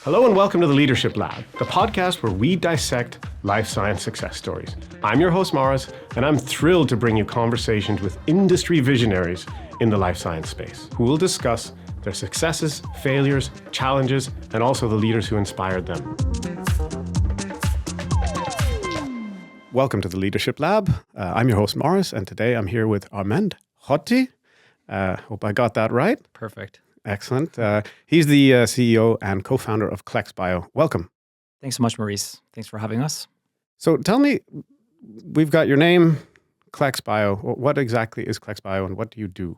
Hello and welcome to the Leadership Lab, the podcast where we dissect life science success stories. I'm your host, Morris, and I'm thrilled to bring you conversations with industry visionaries in the life science space who will discuss their successes, failures, challenges, and also the leaders who inspired them. Welcome to the Leadership Lab. I'm your host, Morris, and today I'm here with Armend Håti. Hope I got that right. Perfect. Excellent. He's the CEO and co-founder of ClexBio. Welcome. Thanks so much, Maurice. Thanks for having us. So tell me, we've got your name, ClexBio. What exactly is ClexBio and what do you do?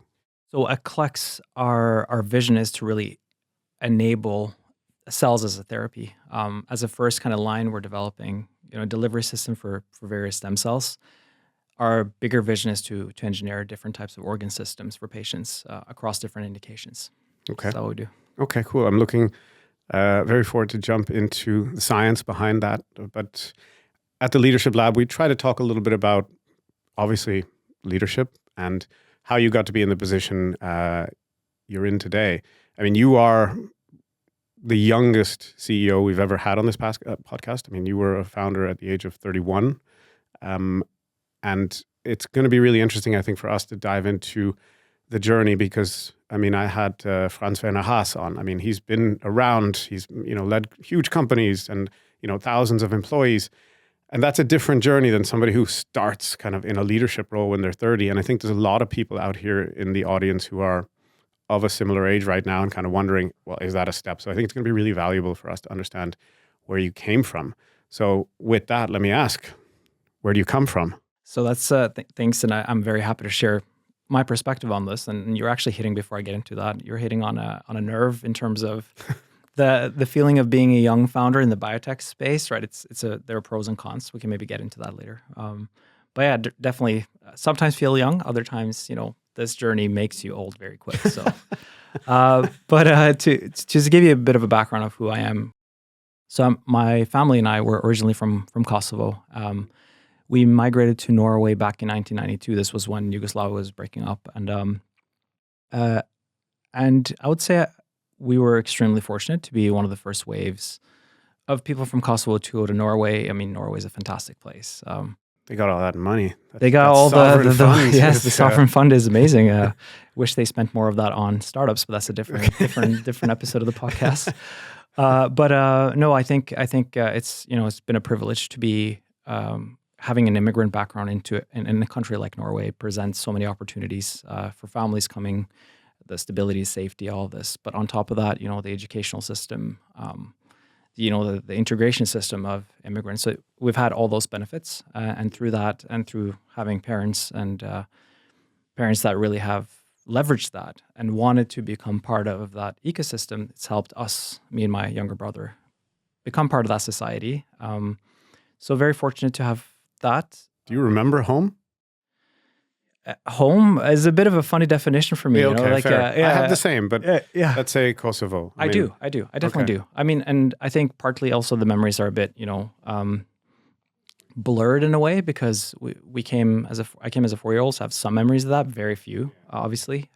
So at Klex, our vision is to really enable cells as a therapy. As a first kind of line, we're developing a delivery system for various stem cells. Our bigger vision is to engineer different types of organ systems for patients across different indications. Okay. That's all we do. Okay, cool. I'm looking very forward to jump into the science behind that. But at the Leadership Lab, we try to talk a little bit about, obviously, leadership and how you got to be in the position you're in today. I mean, you are the youngest CEO we've ever had on this podcast. I mean, you were a founder at the age of 31. And it's going to be really interesting, I think, for us to dive into the journey because, I mean, I had Franz Werner Haas on. I mean, he's been around. He's, led huge companies and, thousands of employees. And that's a different journey than somebody who starts kind of in a leadership role when they're 30. And I think there's a lot of people out here in the audience who are of a similar age right now and kind of wondering, well, is that a step? So I think it's going to be really valuable for us to understand where you came from. So with that, let me ask, where do you come from? So that's thanks, and I'm very happy to share my perspective on this. And you're actually hitting, before I get into that, you're hitting on a nerve in terms of the feeling of being a young founder in the biotech space, right? There are pros and cons. We can maybe get into that later. But yeah, definitely. Sometimes feel young. Other times, this journey makes you old very quick. So, but to just give you a bit of a background of who I am. So my family and I were originally from Kosovo. We migrated to Norway back in 1992. This was when Yugoslavia was breaking up, and I would say we were extremely fortunate to be one of the first waves of people from Kosovo to go to Norway. I mean, Norway is a fantastic place. They got all that money. They got all the funds. Yes, the sovereign fund is amazing. Wish they spent more of that on startups, but that's a different episode of the podcast. No, I think it's been a privilege to be having an immigrant background in a country like Norway presents so many opportunities for families coming, the stability, safety, all of this. But on top of that, the educational system, the integration system of immigrants. So we've had all those benefits, and through that, and through having parents that really have leveraged that and wanted to become part of that ecosystem, it's helped us, me and my younger brother, become part of that society. So very fortunate to have that. Do you remember home? Home is a bit of a funny definition for me. Yeah, okay, fair. I have the same, but let's say Kosovo. I do. I definitely do. I mean, and I think partly also the memories are a bit, blurred in a way because I came as a 4-year-old, so I have some memories of that, very few, obviously.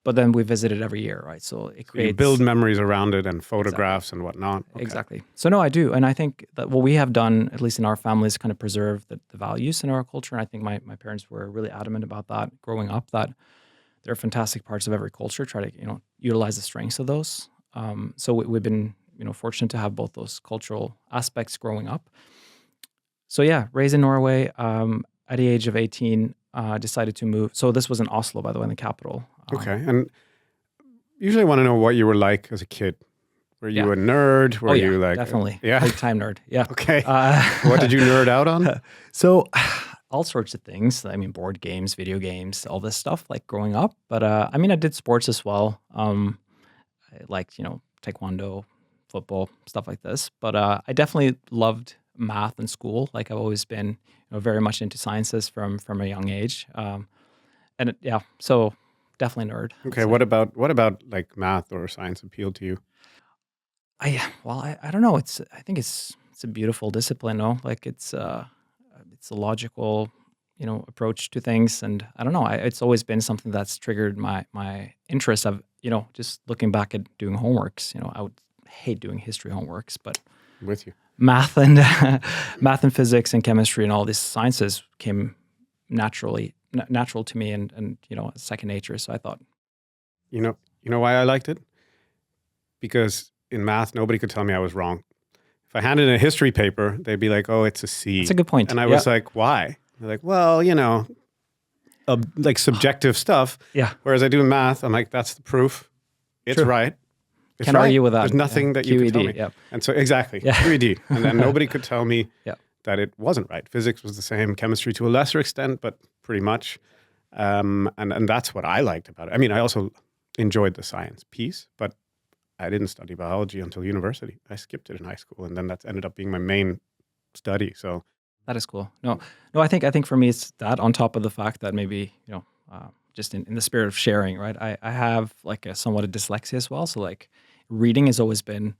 But then we visit it every year, right? So it creates... You build memories around it and photographs and whatnot. Okay. Exactly. So no, I do. And I think that what we have done, at least in our family, is kind of preserve the values in our culture. And I think my parents were really adamant about that growing up, that there are fantastic parts of every culture, try to, utilize the strengths of those. So we've been, fortunate to have both those cultural aspects growing up. So yeah, raised in Norway, at the age of 18, decided to move. So this was in Oslo, by the way, in the capital. Okay. And usually I want to know what you were like as a kid. Were you a nerd? Were you like... Definitely. Yeah? Big time nerd. Yeah. Okay. What did you nerd out on? So all sorts of things. I mean, board games, video games, all this stuff like growing up. But I did sports as well. I liked, taekwondo, football, stuff like this. But I definitely loved math in school. Like I've always been very much into sciences from a young age. So definitely nerd. Okay, what about like math or science appealed to you? I don't know. I think it's a beautiful discipline, no? Like it's a logical, approach to things, and I don't know. It's always been something that's triggered my interest of, just looking back at doing homeworks. hate doing history homeworks, but with you. Math and physics and chemistry and all these sciences came natural to me and second nature. So I thought, you know why I liked it? Because in math, nobody could tell me I was wrong. If I handed in a history paper, they'd be like, "Oh, it's a C." That's a good point. And I was like, "Why?" They're like, "Well, like subjective stuff." Yeah. Whereas I do in math, I'm like, "That's the proof. It's True. right." It's Can't right. argue with that. There's nothing that you QED, can tell me. Yep. And so exactly, QED. And then nobody could tell me that it wasn't right. Physics was the same, chemistry to a lesser extent, but pretty much. And that's what I liked about it. I mean, I also enjoyed the science piece, but I didn't study biology until university. I skipped it in high school, and then that ended up being my main study. So that is cool. No, I think for me it's that on top of the fact that maybe just in the spirit of sharing, right? I have like somewhat of dyslexia as well, so like reading has always been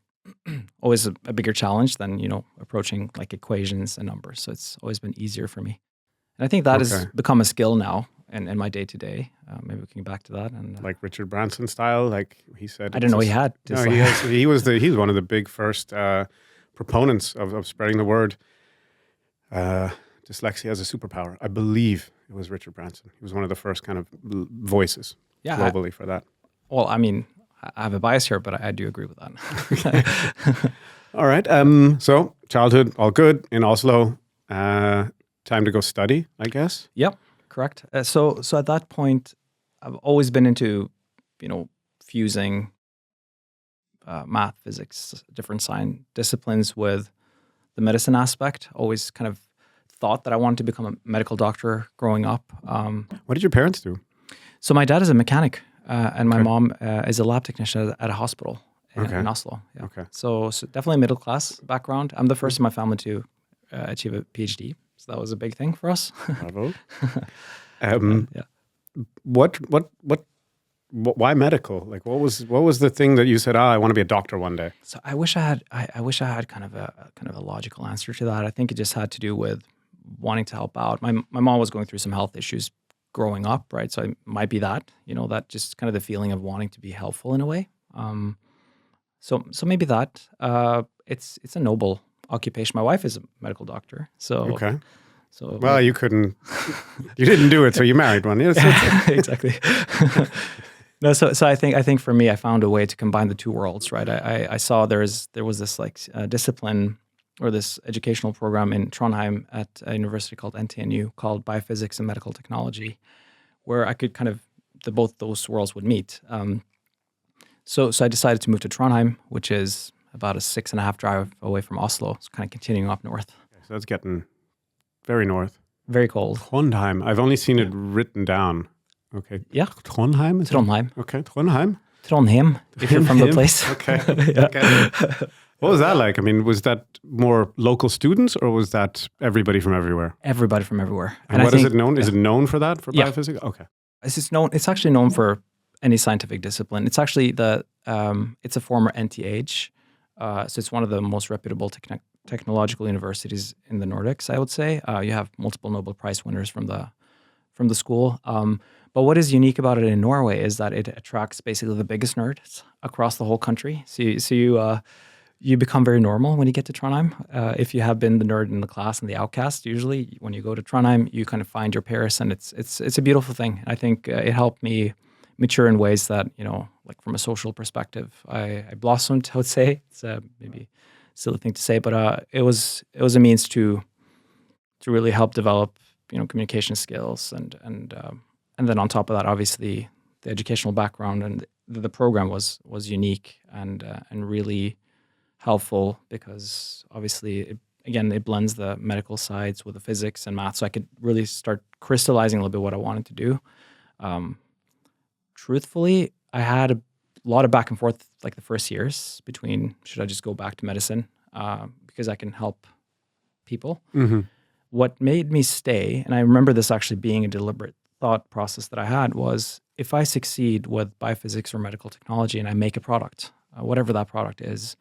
a bigger challenge than approaching like equations and numbers. So it's always been easier for me, and I think that has become a skill now in my day to day. Maybe we can get back to that and like Richard Branson style, like he said. I didn't know he had. No, he's one of the big first proponents of spreading the word. Dyslexia as a superpower. I believe it was Richard Branson. He was one of the first kind of voices globally for that. Well, I mean, I have a bias here, but I do agree with that. All right. So childhood, all good in Oslo. Time to go study, I guess. Yep, correct. So at that point, I've always been into, fusing math, physics, different science disciplines with the medicine aspect. Always kind of thought that I wanted to become a medical doctor growing up. What did your parents do? So my dad is a mechanic, and my mom is a lab technician at a hospital in Oslo. Yeah. Okay. So definitely middle class background. I'm the first in my family to achieve a PhD, so that was a big thing for us. Bravo. Why medical? Like, what was the thing that you said? I want to be a doctor one day. So I wish I had kind of a logical answer to that. I think it just had to do with wanting to help out. My mom was going through some health issues growing up, right? So it might be that, that just kind of the feeling of wanting to be helpful in a way. So maybe that. It's a noble occupation. My wife is a medical doctor, so okay. So well, you didn't do it, so you married one. Yes, exactly. No, so I think for me, I found a way to combine the two worlds, right? I saw there was this like discipline or this educational program in Trondheim at a university called NTNU called Biophysics and Medical Technology, where I could kind of both those worlds would meet. So I decided to move to Trondheim, which is about a 6.5 drive away from Oslo. It's kind of continuing up north. Okay, so that's getting very north. Very cold. Trondheim. I've only seen it written down. Okay. Yeah. Trondheim? Trondheim. Okay, Trondheim. Trondheim, if you're from the place. Okay. Okay. What was that like? I mean, was that more local students or was that everybody from everywhere? Everybody from everywhere. And what is it known? Is it known for that, for biophysics? Okay. It's actually known for any scientific discipline. It's actually it's a former NTH. So it's one of the most reputable technological universities in the Nordics, I would say. You have multiple Nobel Prize winners from the school. But what is unique about it in Norway is that it attracts basically the biggest nerds across the whole country. So you become very normal when you get to Trondheim. If you have been the nerd in the class and the outcast, usually when you go to Trondheim, you kind of find your peers, and it's a beautiful thing. I think it helped me mature in ways that, like from a social perspective, I blossomed, I would say. It's maybe a silly thing to say, but it was a means to really help develop, communication skills and then on top of that, obviously the educational background and the program was unique and really helpful because obviously it blends the medical sides with the physics and math, so I could really start crystallizing a little bit what I wanted to do. Truthfully, I had a lot of back and forth like the first years between should I just go back to medicine because I can help people. Mm-hmm. What made me stay, and I remember this actually being a deliberate thought process that I had, was if I succeed with biophysics or medical technology and I make a product, whatever that product is,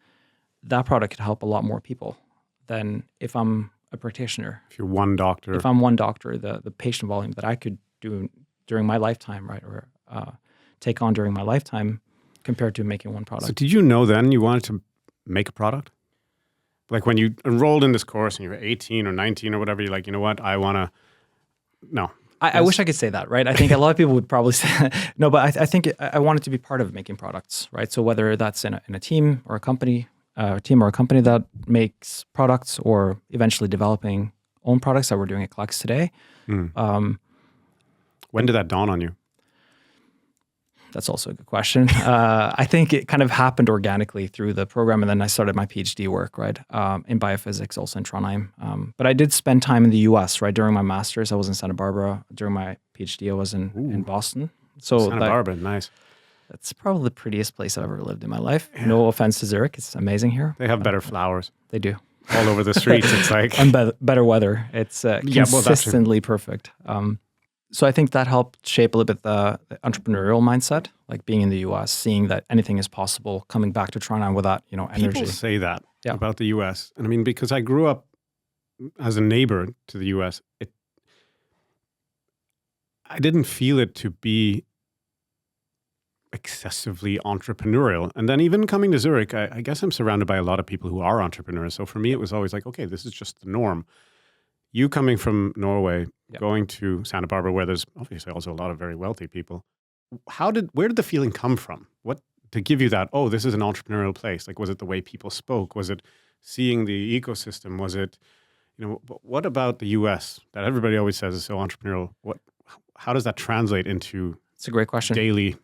that product could help a lot more people than if I'm a practitioner. If you're one doctor. If I'm one doctor, the patient volume that I could do during my lifetime, right, or take on during my lifetime compared to making one product. So did you know then you wanted to make a product? Like when you enrolled in this course and you're 18 or 19 or whatever, you're like, you know what, I want to, no. I wish I could say that, right? I think a lot of people would probably say, no, but I think I wanted to be part of making products, right? So whether that's in a team or a company, that makes products, or eventually developing own products that we're doing at Klex today. When did that dawn on you? That's also a good question. I think it kind of happened organically through the program, and then I started my PhD work, right, in biophysics, also in Trondheim. But I did spend time in the U.S., right, during my master's. I was in Santa Barbara. During my PhD, I was in Boston. So Santa Barbara, nice. That's probably the prettiest place I've ever lived in my life. Yeah. No offense to Zurich. It's amazing here. They have better flowers. They do. All over the streets, it's like... And better weather. It's consistently perfect. So I think that helped shape a little bit the entrepreneurial mindset, like being in the U.S., seeing that anything is possible, coming back to Trondheim with that, energy. People say that about the U.S. And I mean, because I grew up as a neighbor to the U.S., I didn't feel it to be excessively entrepreneurial. And then even coming to Zurich, I guess I'm surrounded by a lot of people who are entrepreneurs. So for me, it was always like, okay, this is just the norm. You coming from Norway, going to Santa Barbara, where there's obviously also a lot of very wealthy people. Where did the feeling come from? What to give you that, oh, this is an entrepreneurial place? Like, was it the way people spoke? Was it seeing the ecosystem? Was it, what about the US that everybody always says is so entrepreneurial? How does that translate into It's a great question. Daily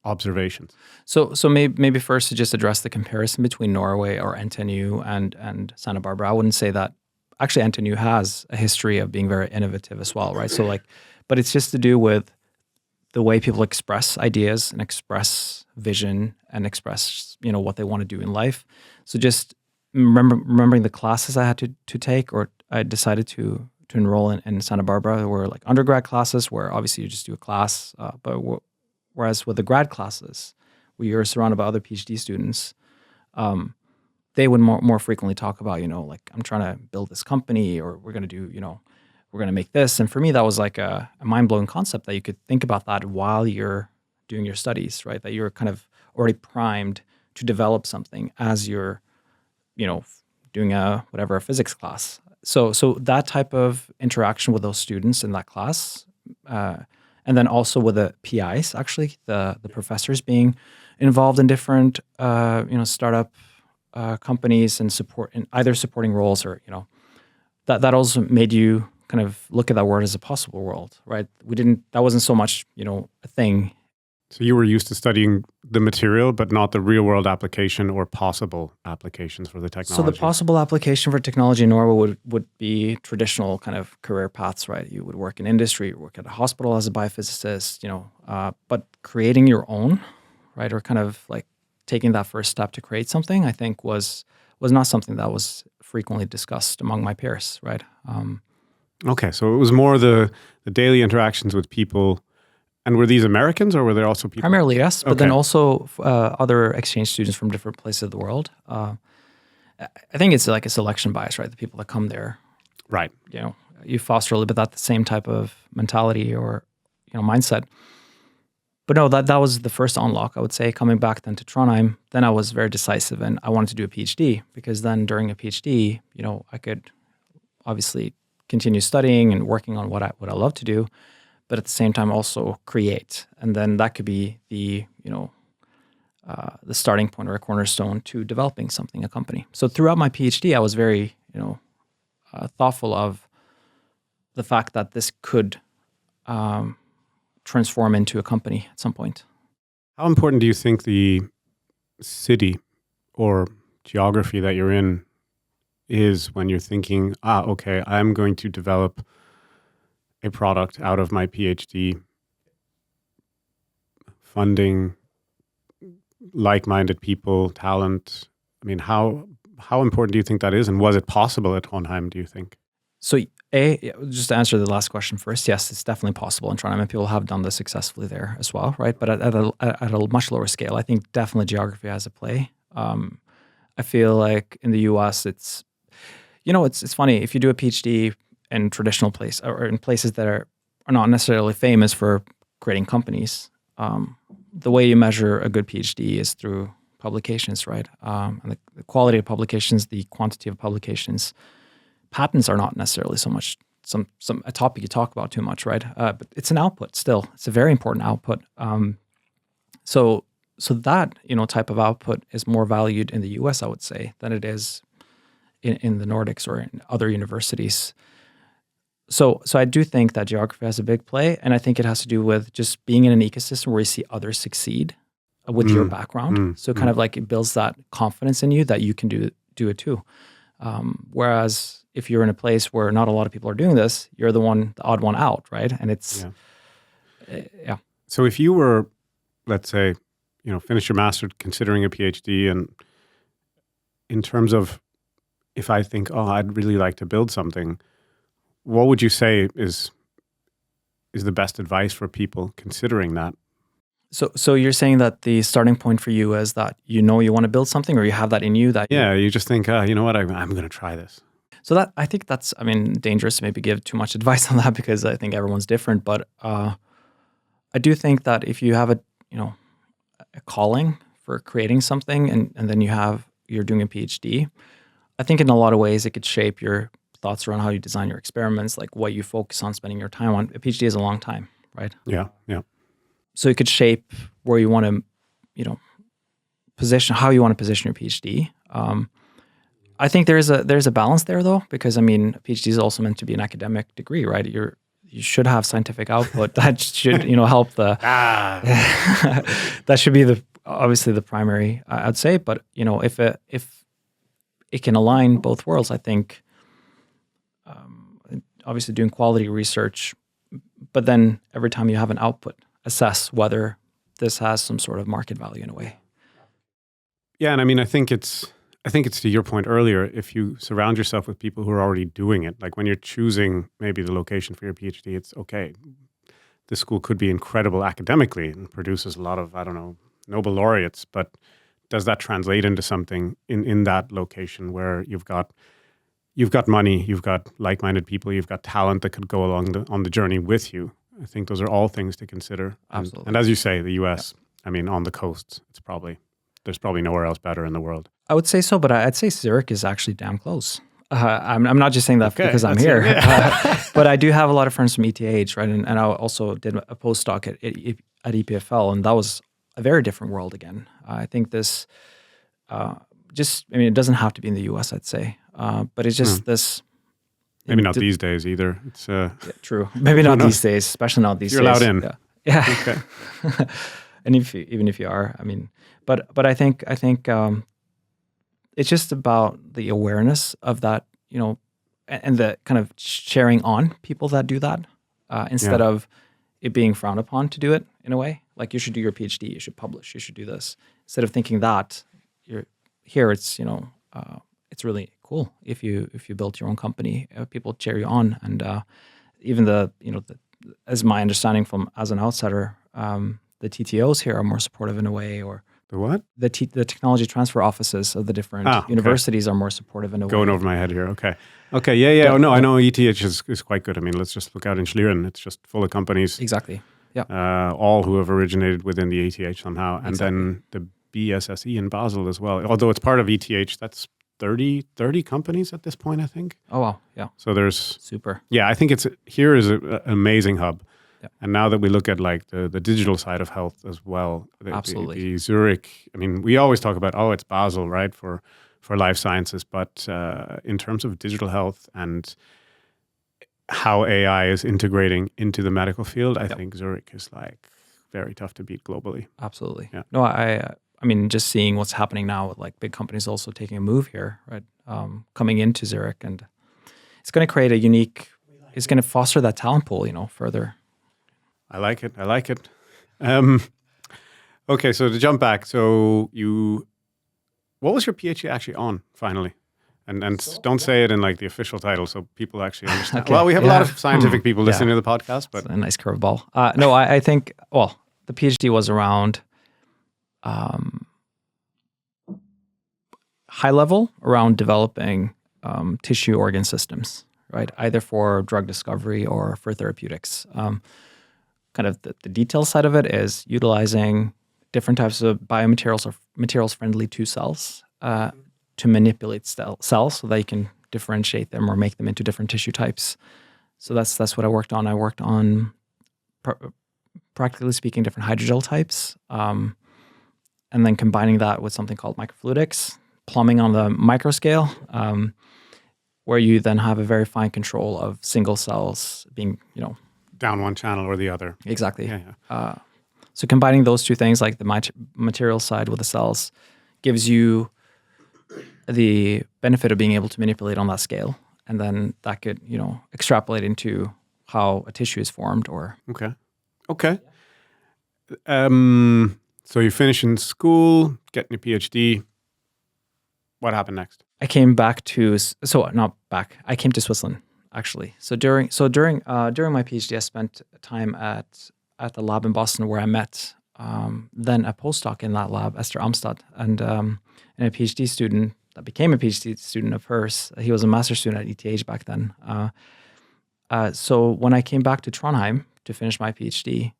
observations? So maybe first to just address the comparison between Norway or NTNU and Santa Barbara. I wouldn't say that. Actually, NTNU has a history of being very innovative as well, right? So but it's just to do with the way people express ideas and express vision and express, what they want to do in life. So just remembering the classes I had to take, or I decided to enroll in Santa Barbara, there were like undergrad classes where obviously you just do a class, whereas with the grad classes, where you're surrounded by other PhD students, they would more frequently talk about, like, I'm trying to build this company, or we're going to do, we're going to make this. And for me, that was like a mind-blowing concept that you could think about that while you're doing your studies, right? That you're kind of already primed to develop something as you're, doing a physics class. So that type of interaction with those students in that class, and then also with the PIs, actually, the professors being involved in different, startup companies and either supporting roles, or that also made you kind of look at that world as a possible world, right? That wasn't so much a thing. So you were used to studying the material, but not the real world application or possible applications for the technology. So the possible application for technology in Norway would be traditional kind of career paths, right? You would work in industry, you work at a hospital as a biophysicist, but creating your own, right? Or kind of like taking that first step to create something, I think was not something that was frequently discussed among my peers, right? Okay, so it was more the daily interactions with people. And were these Americans, or were there also people? Primarily, yes, but then also other exchange students from different places of the world. I think it's like a selection bias, right? The people that come there, right? You foster a little bit that same type of mentality or mindset. But no, that was the first unlock, I would say. Coming back then to Trondheim, then I was very decisive, and I wanted to do a PhD, because then during a PhD, I could obviously continue studying and working on what I love to do, but at the same time also create. And then that could be the starting point or a cornerstone to developing something, a company. So throughout my PhD, I was very thoughtful of the fact that this could transform into a company at some point. How important do you think the city or geography that you're in is when you're thinking, okay, I'm going to develop a product out of my PhD, funding, like-minded people, talent? I mean, how important do you think that is? And was it possible at Trondheim, do you think? So just to answer the last question first, yes, it's definitely possible in Trondheim, and people have done this successfully there as well, right? But at a much lower scale, I think definitely geography has a play. I feel like in the U.S., it's funny, if you do a PhD in traditional place or in places that are not necessarily famous for creating companies, the way you measure a good PhD is through publications, right? And the quality of publications, the quantity of publications. Patents are not necessarily so much a topic you talk about too much, right? But it's an output still. It's a very important output. So that type of output is more valued in the U.S., I would say, than it is in the Nordics or in other universities. So I do think that geography has a big play, and I think it has to do with just being in an ecosystem where you see others succeed with your background. So kind of like it builds that confidence in you that you can do it too. Whereas if you're in a place where not a lot of people are doing this, you're the odd one out, right? And it's yeah. So if you were, let's say, finish your master, considering a PhD, and in terms of, if I think, I'd really like to build something, what would you say is the best advice for people considering that? So you're saying that the starting point for you is that you want to build something, or you have that in you that you just think, you know what, I'm going to try this. So I think that's, dangerous to maybe give too much advice on that, because I think everyone's different. But I do think that if you have a calling for creating something, and then you're doing a PhD, I think in a lot of ways it could shape your thoughts around how you design your experiments, like what you focus on spending your time on. A PhD is a long time, right? Yeah. So it could shape where you want to, how you want to position your PhD. I think there's a balance there, though, because a PhD is also meant to be an academic degree, right? You should have scientific output that should help the. That should be obviously the primary, I'd say. But if it can align both worlds, I think. Obviously, doing quality research, but then every time you have an output, assess whether this has some sort of market value in a way. Yeah, and I think it's to your point earlier, if you surround yourself with people who are already doing it, like when you're choosing maybe the location for your PhD, it's okay. This school could be incredible academically and produces a lot of, Nobel laureates, but does that translate into something in that location where you've got money, you've got like-minded people, you've got talent that could go along on the journey with you? I think those are all things to consider. Absolutely. And as you say, the US, on the coasts, there's probably nowhere else better in the world. I would say so, but I'd say Zurich is actually damn close. I'm not just saying that because I'm here, but I do have a lot of friends from ETH, right? And I also did a postdoc at EPFL, and that was a very different world again. I think this, it doesn't have to be in the US, I'd say, but it's just this. Maybe not these days either. It's true. Maybe not these days, especially not these days. You're allowed in. Yeah. Okay. And even if you are, but I think it's just about the awareness of that, and the kind of sharing on people that do that, instead of it being frowned upon to do it in a way. Like, you should do your PhD, you should publish, you should do this. Instead of thinking that you're here, it's it's really cool if you built your own company. People cheer you on, and even as my understanding from as an outsider, the TTOs here are more supportive in a way, or the what? The technology transfer offices of the different universities are more supportive in a way. Going over my head here. Okay. Yeah. Oh no, I know ETH is quite good. Let's just look out in Schlieren. It's just full of companies. Exactly. Yeah. All who have originated within the ETH somehow, and then the BSSE in Basel as well. Although it's part of ETH, that's 30 companies at this point, I think. Oh wow, yeah. So there's super. Yeah, I think here is an amazing hub. Yeah. And now that we look at like the digital side of health as well, absolutely. The Zurich. We always talk about it's Basel, right, for life sciences, but in terms of digital health and how AI is integrating into the medical field, I think Zurich is like very tough to beat globally. Absolutely. Yeah. No, just seeing what's happening now with like big companies also taking a move here, right? Coming into Zurich, and it's going to create it's going to foster that talent pool, further. I like it. Okay, so to jump back, what was your PhD actually on finally? And don't say it in like the official title so people actually understand. Okay. Well, we have a lot of scientific people listening to the podcast, but it's a nice curveball. No, I think, the PhD was around high level around developing tissue organ systems, right? Either for drug discovery or for therapeutics. Kind of the detail side of it is utilizing different types of biomaterials or materials friendly to cells to manipulate cells so that you can differentiate them or make them into different tissue types. So that's what I worked on. I worked on, practically speaking, different hydrogel types, and then combining that with something called microfluidics, plumbing on the microscale, where you then have a very fine control of single cells being, down one channel or the other. Exactly. Yeah. So combining those two things, like the material side with the cells, gives you the benefit of being able to manipulate on that scale. And then that could, extrapolate into how a tissue is formed or... Okay. So you finish in school, getting a PhD. What happened next? I came back to... I came to Switzerland, actually. So during my PhD, I spent time at the lab in Boston where I met then a postdoc in that lab, Esther Amstad, and a PhD student that became a PhD student of hers. He was a master's student at ETH back then. So when I came back to Trondheim to finish my PhD,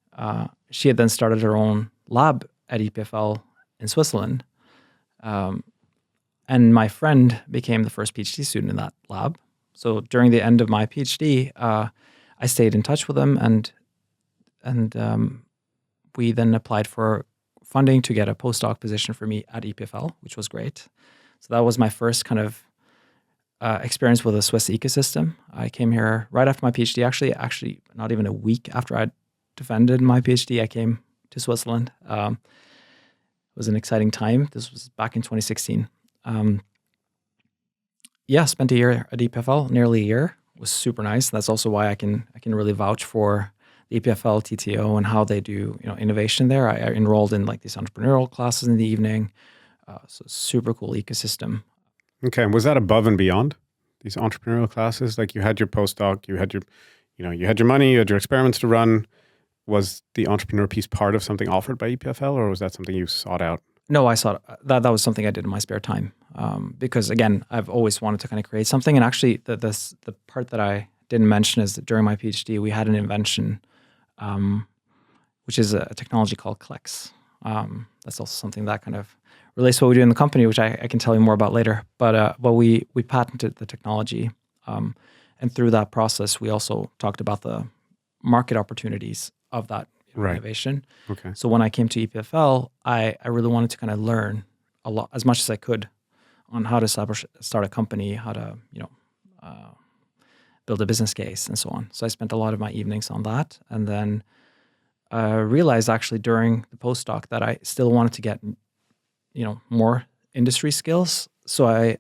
she had then started her own lab at EPFL in Switzerland. And my friend became the first PhD student in that lab. So during the end of my PhD, I stayed in touch with him, and we then applied for funding to get a postdoc position for me at EPFL, which was great. So that was my first kind of experience with a Swiss ecosystem. I came here right after my PhD, actually not even a week after I'd defended my PhD, I came to Switzerland. It was an exciting time. This was back in 2016. Spent a year at EPFL, nearly a year. It was super nice. That's also why I can really vouch for the EPFL TTO and how they do innovation there. I enrolled in like these entrepreneurial classes in the evening. So super cool ecosystem. Okay, and was that above and beyond these entrepreneurial classes? Like you had your postdoc, you had your money, you had your experiments to run. Was the entrepreneur piece part of something offered by EPFL, or was that something you sought out? No, I saw that was something I did in my spare time. Because again, I've always wanted to kind of create something. And actually the part that I didn't mention is that during my PhD, we had an invention, which is a technology called Klex. That's also something that kind of relates to what we do in the company, which I can tell you more about later. But we patented the technology. And through that process, we also talked about the market opportunities of that innovation. Okay. So when I came to EPFL, I really wanted to kind of learn a lot, as much as I could, on how to start a company, how to build a business case, and so on. So I spent a lot of my evenings on that, and then realized actually during the postdoc that I still wanted to get more industry skills. So I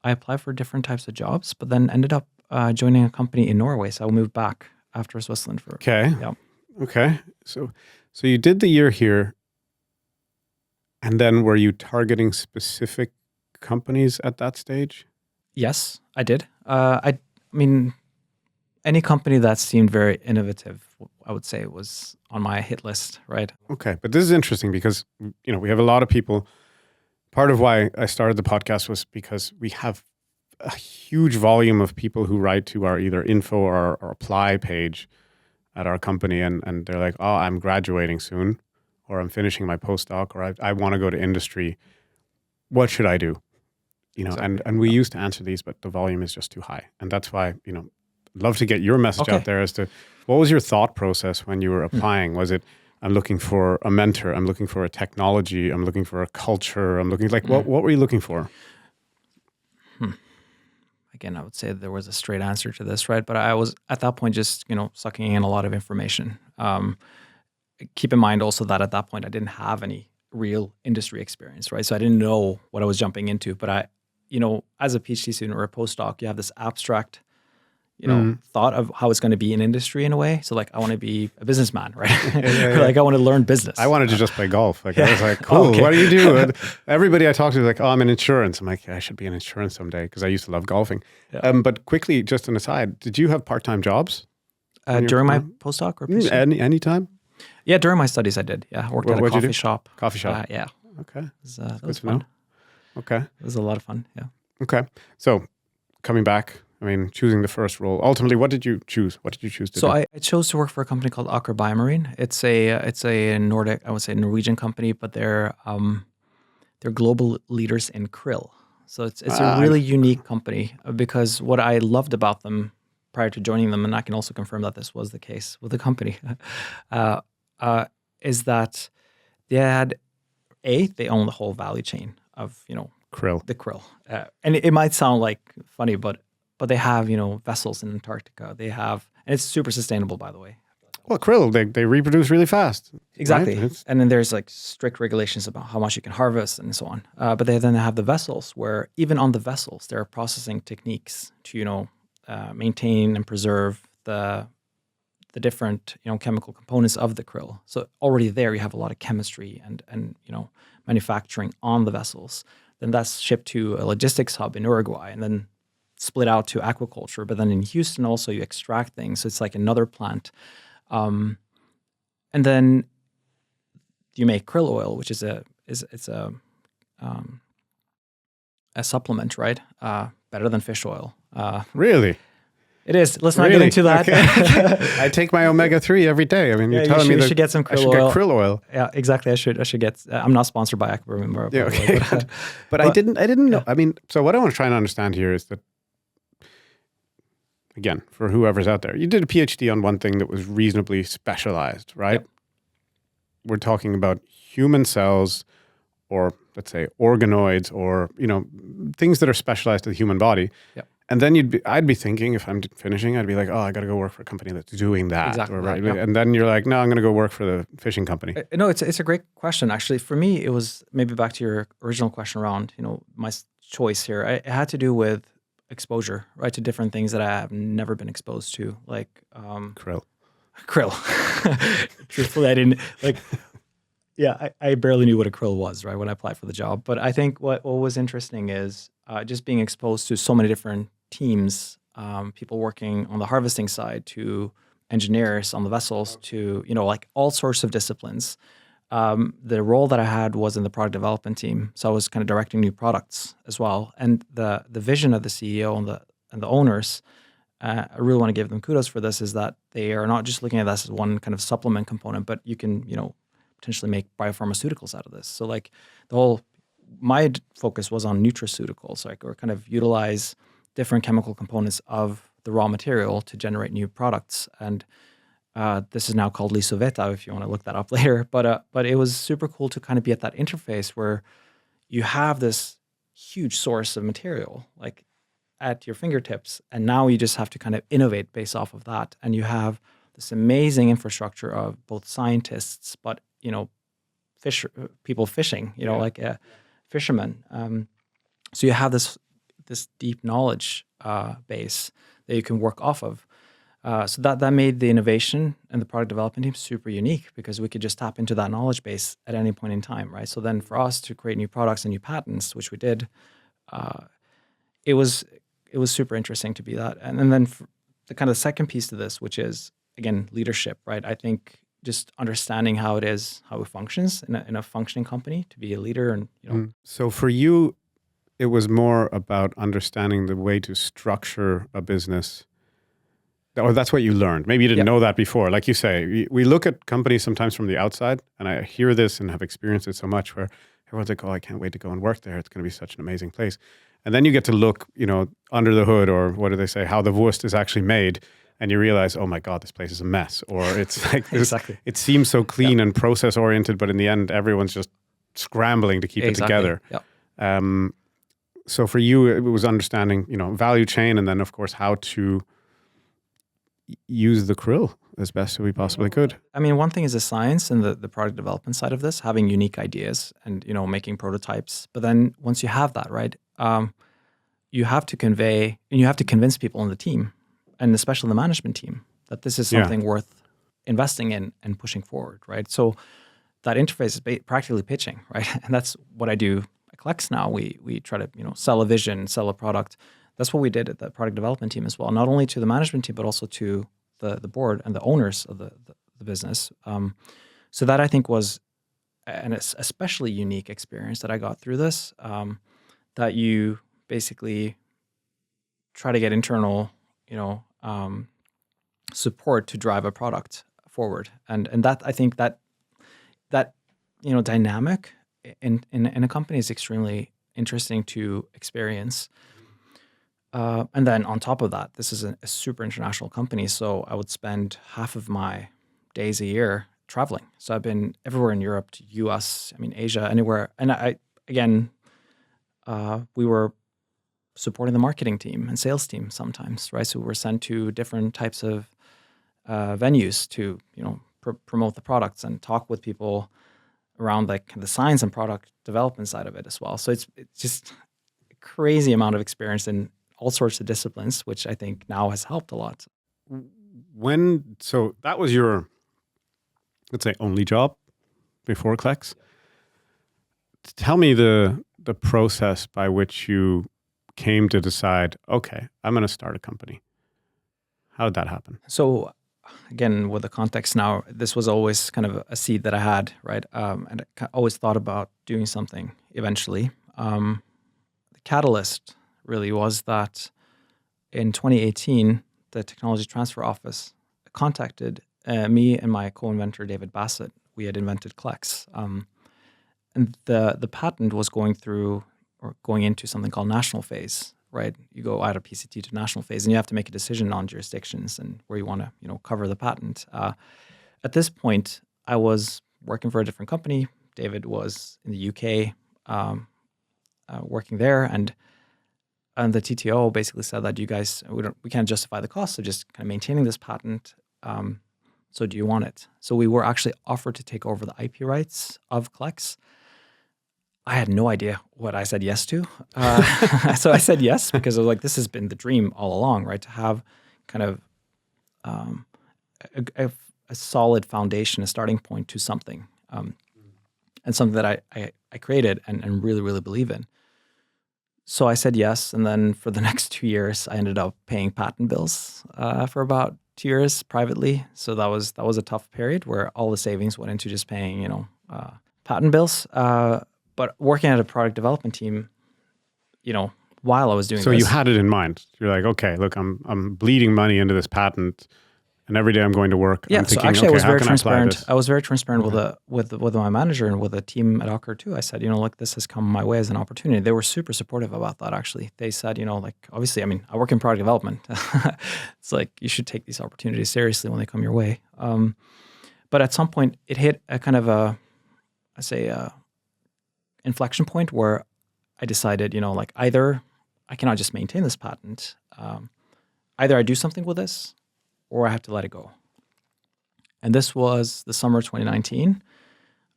applied for different types of jobs, but then ended up joining a company in Norway. So I moved back after Switzerland for... Okay. Yeah. Okay. So you did the year here, and then were you targeting specific companies at that stage? Yes, I did. I mean, any company that seemed very innovative, I would say, was on my hit list, right? Okay. But this is interesting because, we have a lot of people. Part of why I started the podcast was because we have a huge volume of people who write to our either info or apply page at our company, and they're like, oh, I'm graduating soon, or I'm finishing my postdoc, or I want to go to industry. What should I do? Exactly. And we used to answer these, but the volume is just too high. And that's why, I'd love to get your message out there as to what was your thought process when you were applying? Was it, I'm looking for a mentor, I'm looking for a technology, I'm looking for a culture, I'm looking what were you looking for? Again, I would say there was a straight answer to this, right? But I was at that point just, sucking in a lot of information. Keep in mind also that at that point I didn't have any real industry experience, right? So I didn't know what I was jumping into. But I, as a PhD student or a postdoc, you have this abstract, thought of how it's going to be in industry in a way. So like, I want to be a businessman, right? Or like, I want to learn business. I wanted to just play golf. Like I was like, cool, what do you do? And everybody I talked to was like, oh, I'm in insurance. I'm like, yeah, I should be in insurance someday because I used to love golfing. Yeah. But quickly, just an aside, did you have part-time jobs? During my postdoc or PhD? Any time? Yeah, during my studies I did. Yeah, I worked at a coffee shop. Coffee shop? Yeah. Okay. That was fun. Okay. It was a lot of fun, yeah. Okay. So coming back, I mean, choosing the first role. Ultimately, what did you choose? What did you choose to do? So I chose to work for a company called Aker BioMarine. It's a Nordic, I would say Norwegian company, but they're global leaders in krill. So it's a really unique company because what I loved about them prior to joining them, and I can also confirm that this was the case with the company, is that they own the whole value chain of krill. The krill, and it might sound like funny, but they have vessels in Antarctica. They have, and it's super sustainable, by the way. Well, krill, they reproduce really fast. Exactly. Right? And then there's like strict regulations about how much you can harvest and so on. But they then have the vessels where even on the vessels, there are processing techniques to, maintain and preserve the different, chemical components of the krill. So already there you have a lot of chemistry and manufacturing on the vessels. Then that's shipped to a logistics hub in Uruguay and then split out to aquaculture. But then in Houston also you extract things. So it's like another plant. And then you make krill oil, which is a supplement, right? Better than fish oil. Really? It is. Let's not get into that. Okay. I take my omega-3 every day. I mean, you're telling me you should get some krill oil. I should get krill oil. Yeah, exactly. I should get. I'm not sponsored by Aquamarine. Yeah, okay. But I didn't know. I mean, so what I want to try and understand here is that, again, for whoever's out there, you did a PhD on one thing that was reasonably specialized, right? Yep. We're talking about human cells, or let's say organoids, or things that are specialized to the human body. Yep. And then I'd be thinking, if I'm finishing, I'd be like, oh, I got to go work for a company that's doing that. Exactly. Right? Yep. And then you're like, no, I'm going to go work for the fishing company. No, it's a great question. Actually, for me, it was maybe back to your original question around, my choice here. It had to do with exposure, right, to different things that I have never been exposed to, like Krill. Truthfully, I didn't like. Yeah, I barely knew what a krill was, right, when I applied for the job. But I think what was interesting is just being exposed to so many different teams, people working on the harvesting side, to engineers on the vessels, to like all sorts of disciplines. The role that I had was in the product development team, so I was kind of directing new products as well. And the vision of the CEO and the owners, I really want to give them kudos for this, is that they are not just looking at this as one kind of supplement component, but you can potentially make biopharmaceuticals out of this. So like my focus was on nutraceuticals, like, or kind of utilize different chemical components of the raw material to generate new products. And this is now called Lysoveta, if you want to look that up later. But it was super cool to kind of be at that interface where you have this huge source of material like at your fingertips, and now you just have to kind of innovate based off of that. And you have this amazing infrastructure of both scientists, but people fishing, like fishermen. So you have this deep knowledge base that you can work off of. So that made the innovation and the product development team super unique, because we could just tap into that knowledge base at any point in time, right? So then for us to create new products and new patents, which we did, it was super interesting to be that. And then for the kind of second piece to this, which is, again, leadership, right? I think just understanding how it functions in a functioning company, to be a leader. And So for you, it was more about understanding the way to structure a business. Or that's what you learned. Maybe you didn't know that before. Like you say, we look at companies sometimes from the outside, and I hear this and have experienced it so much, where everyone's like, oh, I can't wait to go and work there. It's going to be such an amazing place. And then you get to look, under the hood, or what do they say, how the wurst is actually made. And you realize, oh my God, this place is a mess. Or it's like this, exactly. It seems so clean and process oriented, but in the end, everyone's just scrambling to keep it together. Yep. So for you, it was understanding, value chain, and then of course how to use the krill as best as we possibly could. I mean, one thing is the science and the product development side of this, having unique ideas and making prototypes. But then once you have that, right, you have to convey and you have to convince people in the team, and especially the management team, that this is something worth investing in and pushing forward, right? So that interface is practically pitching, right? And that's what I do at Klex now. We try to sell a vision, sell a product. That's what we did at the product development team as well, not only to the management team, but also to the board and the owners of the business. So that, I think, was an especially unique experience that I got through this, that you basically try to get internal, support to drive a product forward. And that, I think that dynamic in a company is extremely interesting to experience. And then on top of that, this is a super international company. So I would spend half of my days a year traveling. So I've been everywhere in Europe, to US, Asia, anywhere. And we were supporting the marketing team and sales team sometimes, right? So we were sent to different types of venues to, promote the products and talk with people around like the science and product development side of it as well. So it's just a crazy amount of experience in all sorts of disciplines, which I think now has helped a lot. So that was your, let's say, only job before Klex. Tell me the process by which you came to decide, okay, I'm going to start a company. How did that happen? So again, with the context now, this was always kind of a seed that I had, right? And I always thought about doing something eventually. The catalyst really was that in 2018, the Technology Transfer Office contacted me and my co-inventor, David Bassett. We had invented Klex. And the patent was going into something called national phase, right? You go out of PCT to national phase, and you have to make a decision on jurisdictions and where you want to, cover the patent. At this point, I was working for a different company. David was in the UK, working there, and the TTO basically said that you guys, we can't justify the cost of just kind of maintaining this patent. So do you want it? So we were actually offered to take over the IP rights of Klex. I had no idea what I said yes to. So I said yes because I was like, this has been the dream all along, right? To have kind of a solid foundation, a starting point to something, and something that I created and really, really believe in. So I said yes, and then for the next 2 years, I ended up paying patent bills for about 2 years privately. So that was a tough period where all the savings went into just paying, patent bills. But working at a product development team, while I was doing this. So you had it in mind. You're like, okay, look, I'm bleeding money into this patent, and every day I'm going to work. Yeah, I'm thinking, so actually, okay, I was very how can transparent. I was very transparent with my manager and with the team at Ocker too. I said, look, this has come my way as an opportunity. They were super supportive about that. Actually, they said, obviously, I work in product development. It's like you should take these opportunities seriously when they come your way. But at some point, it hit a kind of a inflection point where I decided, either I cannot just maintain this patent, either I do something with this, or I have to let it go. And this was the summer of 2019.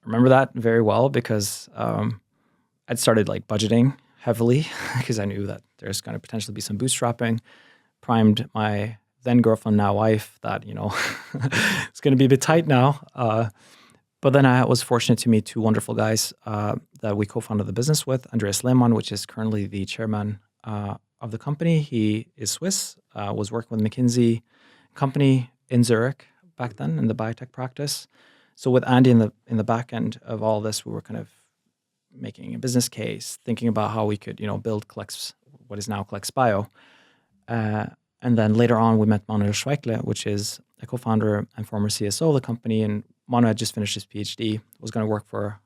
I remember that very well because I'd started budgeting heavily because I knew that there's going to potentially be some bootstrapping, primed my then girlfriend, now wife, that, it's going to be a bit tight now. But then I was fortunate to meet two wonderful guys that we co-founded the business with. Andreas Lehmann, which is currently the chairman of the company. He is Swiss, was working with McKinsey company in Zurich back then in the biotech practice. So with Andy in the back end of all this, we were kind of making a business case, thinking about how we could, build Klex, what is now ClexBio. And then later on, we met Manuel Schweikle, which is a co-founder and former CSO of the company. And Manu had just finished his PhD, was going to work for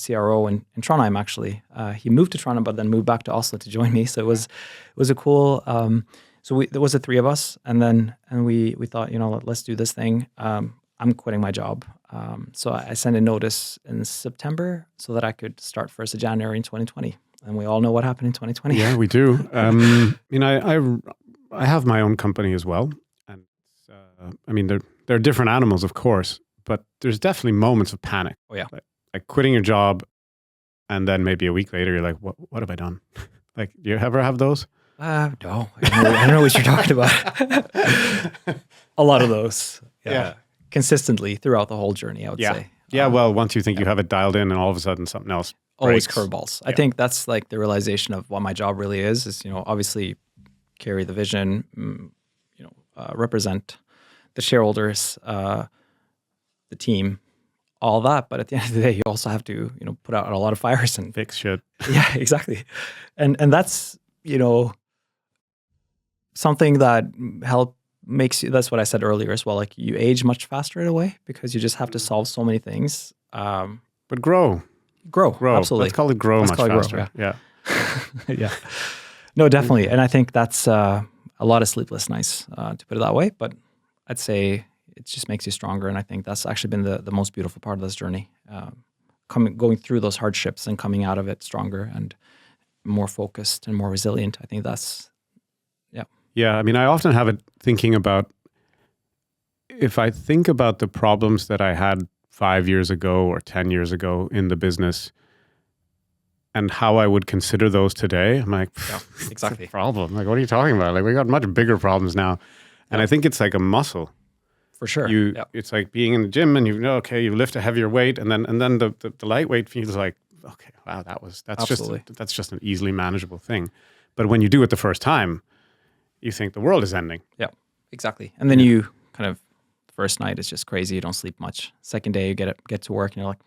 CRO in Trondheim, actually. He moved to Trondheim, but then moved back to Oslo to join me. So it was a cool... So there was the three of us, and we thought, let's do this thing. I'm quitting my job. So I sent a notice in September so that I could start 1st of January in 2020. And we all know what happened in 2020. Yeah, we do. I have my own company as well. And they're different animals, of course, but there's definitely moments of panic. Oh, yeah. Like quitting your job, and then maybe a week later, you're like, what have I done? Do you ever have those? No, I don't know what you're talking about. A lot of those. Yeah. Consistently throughout the whole journey, I would say. Yeah, well, once you think you have it dialed in and all of a sudden something else always breaks. curveballs. I think that's the realization of what my job really is, obviously carry the vision, represent the shareholders, the team, all that. But at the end of the day, you also have to, put out a lot of fires and fix shit. Yeah, exactly. And that's, something that makes you, that's what I said earlier as well, like you age much faster in a way because you just have to solve so many things. But grow, absolutely. Let's call it grow much faster. Yeah. Yeah. No, definitely. And I think that's a lot of sleepless nights, to put it that way. But I'd say it just makes you stronger. And I think that's actually been the most beautiful part of this journey. Going through those hardships and coming out of it stronger and more focused and more resilient. I think that's, yeah. Yeah, I mean, I often have it thinking about, if I think about the problems that I had 5 years ago or 10 years ago in the business and how I would consider those today, I'm like, yeah, exactly. Problem. Like, what are you talking about? Like, we got much bigger problems now. And I think it's like a muscle. For sure. It's like being in the gym and you lift a heavier weight and then the lightweight feels like, okay, wow, that's just an easily manageable thing. But when you do it the first time, you think the world is ending. Yeah, exactly. And then you kind of, first night is just crazy. You don't sleep much. Second day, you get to work and you're like,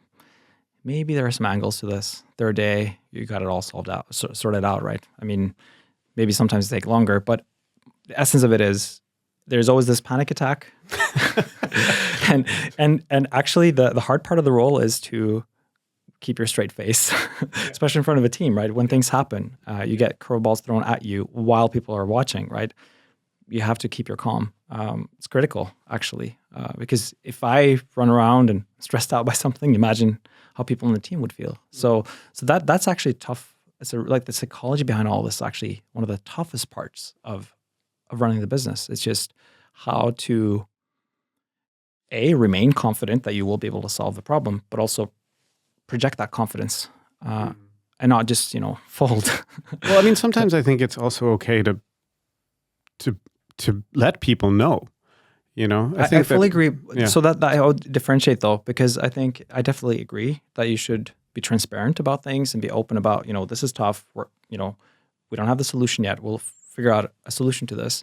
maybe there are some angles to this. Third day, you got it all sorted out, right? I mean, maybe sometimes it takes longer, but the essence of it is there's always this panic attack. and actually the hard part of the role is to keep your straight face, especially in front of a team, right? When things happen, you get curveballs thrown at you while people are watching, right? You have to keep your calm. It's critical, actually, because if I run around and stressed out by something, imagine how people in the team would feel. So that's actually tough. It's like the psychology behind all this is actually one of the toughest parts of running the business. It's just how to remain confident that you will be able to solve the problem, but also project that confidence and not just fold. Well, I mean, sometimes I think it's also okay to let people know. I fully agree. Yeah. So that I would differentiate though, because I think I definitely agree that you should be transparent about things and be open about, this is tough. We don't have the solution yet. We'll figure out a solution to this.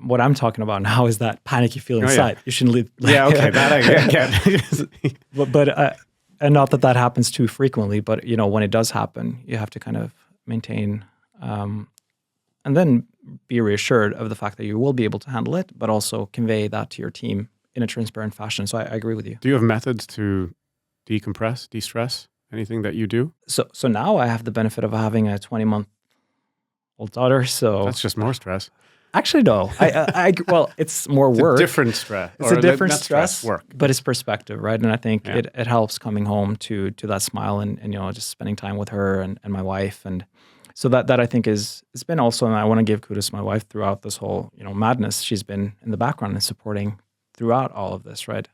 What I'm talking about now is that panic you feel inside. Yeah. You shouldn't leave. Yeah, okay, that I get. but and not that happens too frequently, but when it does happen, you have to kind of maintain, and then be reassured of the fact that you will be able to handle it, but also convey that to your team in a transparent fashion. So I agree with you. Do you have methods to decompress, de-stress? Anything that you do? So now I have the benefit of having a 20-month-old daughter. So that's just more stress. Actually, no. Well, it's more work. It's a different stress. It's a different stress, work. But it's perspective, right? And I think it helps coming home to that smile and just spending time with her and my wife. And so that I think it's been also, and I want to give kudos to my wife throughout this whole madness. She's been in the background and supporting throughout all of this, right?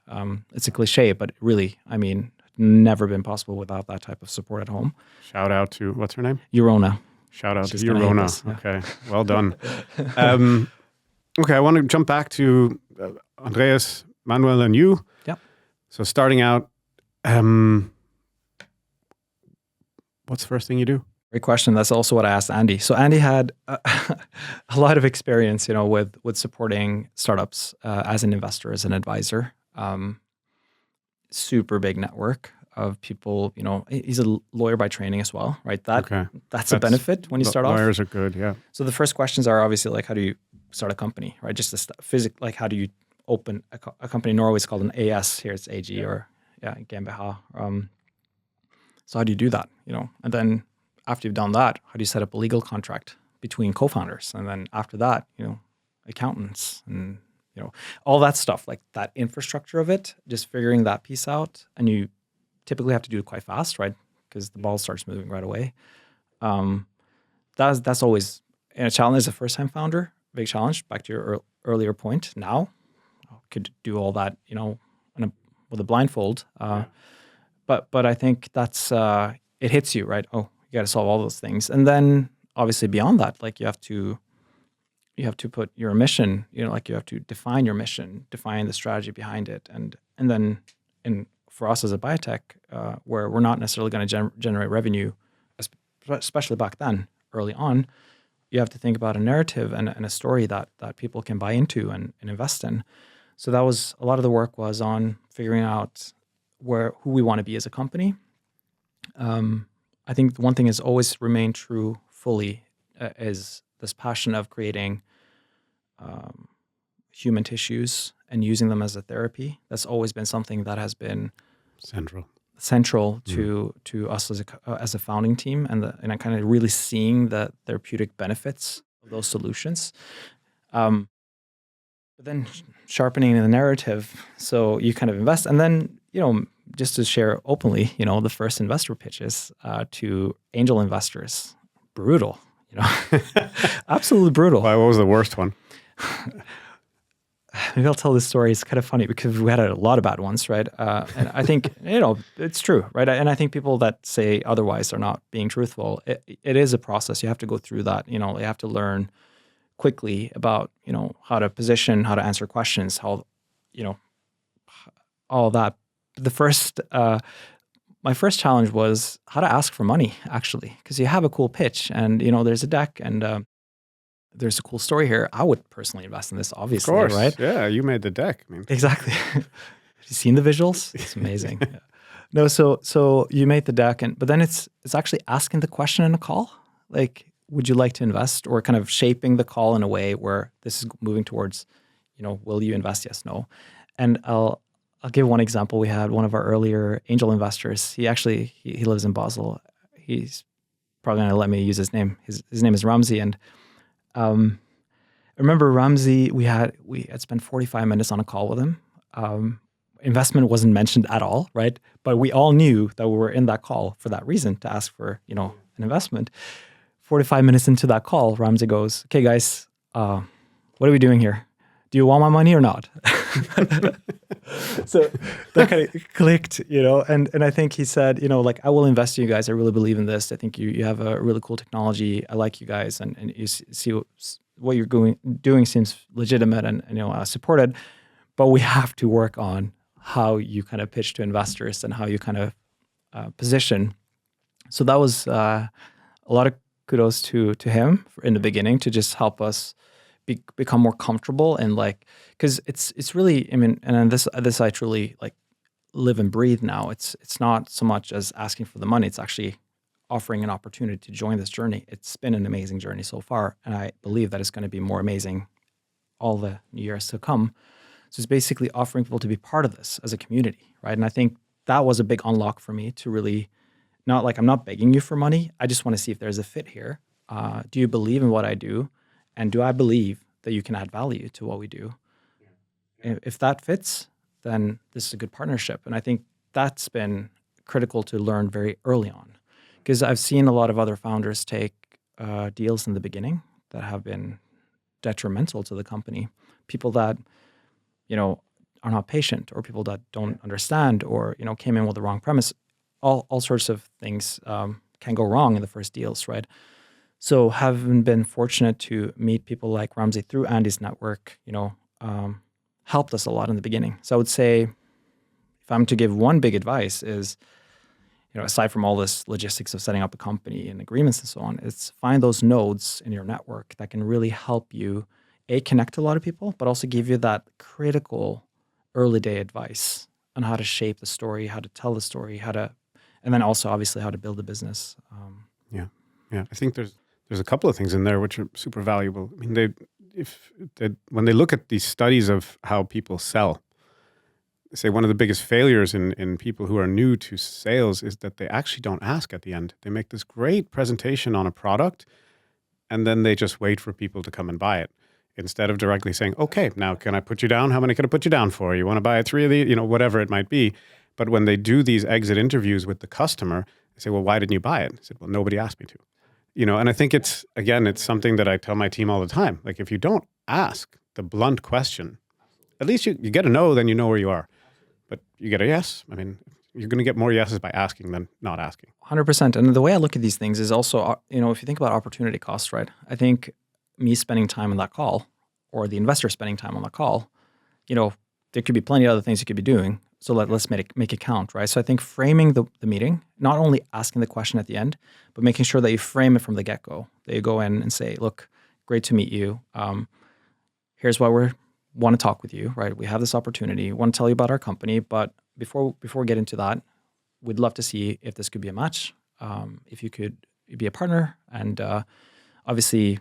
It's a cliche, but really, I mean, never been possible without that type of support at home. Shout out to, what's her name? Urona. Shout out to Urona. Okay, well done. Okay, I want to jump back to Andreas, Manuel, and you. Yeah. So starting out, what's the first thing you do? Great question. That's also what I asked Andy. So Andy had a lot of experience, with supporting startups as an investor, as an advisor. Super big network of people. He's a lawyer by training as well, right? That's a benefit when you start off. Lawyers are good, yeah. So the first questions are obviously like, how do you start a company, right? Just like how do you open a company? In Norway, it's called an AS. Here it's AG or GmbH. So how do you do that? And then after you've done that, how do you set up a legal contract between co-founders? And then after that, accountants and all that stuff, like that infrastructure of it, just figuring that piece out. And you typically have to do it quite fast, right? Because the ball starts moving right away. That's always a challenge as a first-time founder. Big challenge. Back to your earlier point. Now, I could do all that, with a blindfold. But I think that's it hits you, right? Oh, you got to solve all those things, and then obviously beyond that, like you have to put your mission. Like you have to define your mission, define the strategy behind it, and then for us as a biotech, where we're not necessarily going to generate revenue, especially back then, early on, you have to think about a narrative and a story that people can buy into and invest in. So that was a lot of the work was on figuring out who we want to be as a company. I think one thing has always remained true fully is this passion of creating human tissues and using them as a therapy. That's always been something that has been central to us as a founding team, and I kind of really seeing the therapeutic benefits of those solutions. But then sharpening the narrative, so you kind of invest, and then just to share openly, the first investor pitches to angel investors, brutal, absolutely brutal. Why? What was the worst one? Maybe I'll tell this story. It's kind of funny because we had a lot of bad ones, right? And I think, it's true, right? And I think people that say otherwise are not being truthful. It is a process. You have to go through that. You have to learn quickly about, how to position, how to answer questions, how, all that. My first challenge was how to ask for money, actually, because you have a cool pitch and, there's a deck and, there's a cool story here. I would personally invest in this, obviously, of course, right? Yeah, you made the deck. Exactly. Have you seen the visuals? It's amazing. Yeah. No, so you made the deck, but then it's actually asking the question in a call, like, would you like to invest, or kind of shaping the call in a way where this is moving towards, will you invest? Yes, no. And I'll give one example. We had one of our earlier angel investors. He actually he lives in Basel. He's probably going to let me use his name. His name is Ramsey, and I remember Ramsey, we had spent 45 minutes on a call with him. Investment wasn't mentioned at all, right? But we all knew that we were in that call for that reason, to ask for, an investment. 45 minutes into that call, Ramsey goes, "Okay, guys, what are we doing here? Do you want my money or not?" So that kind of clicked, and I think he said, I will invest in you guys. I really believe in this. I think you have a really cool technology. I like you guys, and you see what you're doing seems legitimate and supported, but we have to work on how you kind of pitch to investors and how you kind of position. So that was a lot of kudos to him in the beginning to just help us become more comfortable and because it's really, and this I truly live and breathe now. It's not so much as asking for the money. It's actually offering an opportunity to join this journey. It's been an amazing journey so far, and I believe that it's going to be more amazing all the years to come. So it's basically offering people to be part of this as a community, right? And I think that was a big unlock for me to really I'm not begging you for money. I just want to see if there's a fit here. Do you believe in what I do? And do I believe that you can add value to what we do? Yeah. If that fits, then this is a good partnership. And I think that's been critical to learn very early on. Because I've seen a lot of other founders take deals in the beginning that have been detrimental to the company. People that, are not patient, or people that don't understand, or, came in with the wrong premise. All sorts of things can go wrong in the first deals, right? So having been fortunate to meet people like Ramsey through Andy's network, helped us a lot in the beginning. So I would say, if I'm to give one big advice is, aside from all this logistics of setting up a company and agreements and so on, it's find those nodes in your network that can really help you, connect to a lot of people, but also give you that critical early day advice on how to shape the story, how to tell the story, and then also obviously how to build a business. Yeah. I think there's a couple of things in there which are super valuable. I mean, when they look at these studies of how people sell, they say one of the biggest failures in people who are new to sales is that they actually don't ask at the end. They make this great presentation on a product, and then they just wait for people to come and buy it, instead of directly saying, "Okay, now can I put you down? How many can I put you down for? You want to buy 3 of these?" Whatever it might be. But when they do these exit interviews with the customer, they say, "Well, why didn't you buy it?" I said, "Well, nobody asked me to." And I think it's something that I tell my team all the time. Like, if you don't ask the blunt question, at least you get a no, then you know where you are. But you get a yes. I mean, you're going to get more yeses by asking than not asking. 100%. And the way I look at these things is also, if you think about opportunity cost, right? I think me spending time on that call, or the investor spending time on that call, there could be plenty of other things you could be doing. So let's make it count, right? So I think framing the meeting, not only asking the question at the end, but making sure that you frame it from the get-go. That you go in and say, "Look, great to meet you. Here's why we want to talk with you, right? We have this opportunity. We want to tell you about our company, but before we get into that, we'd love to see if this could be a match, if you could be a partner, and obviously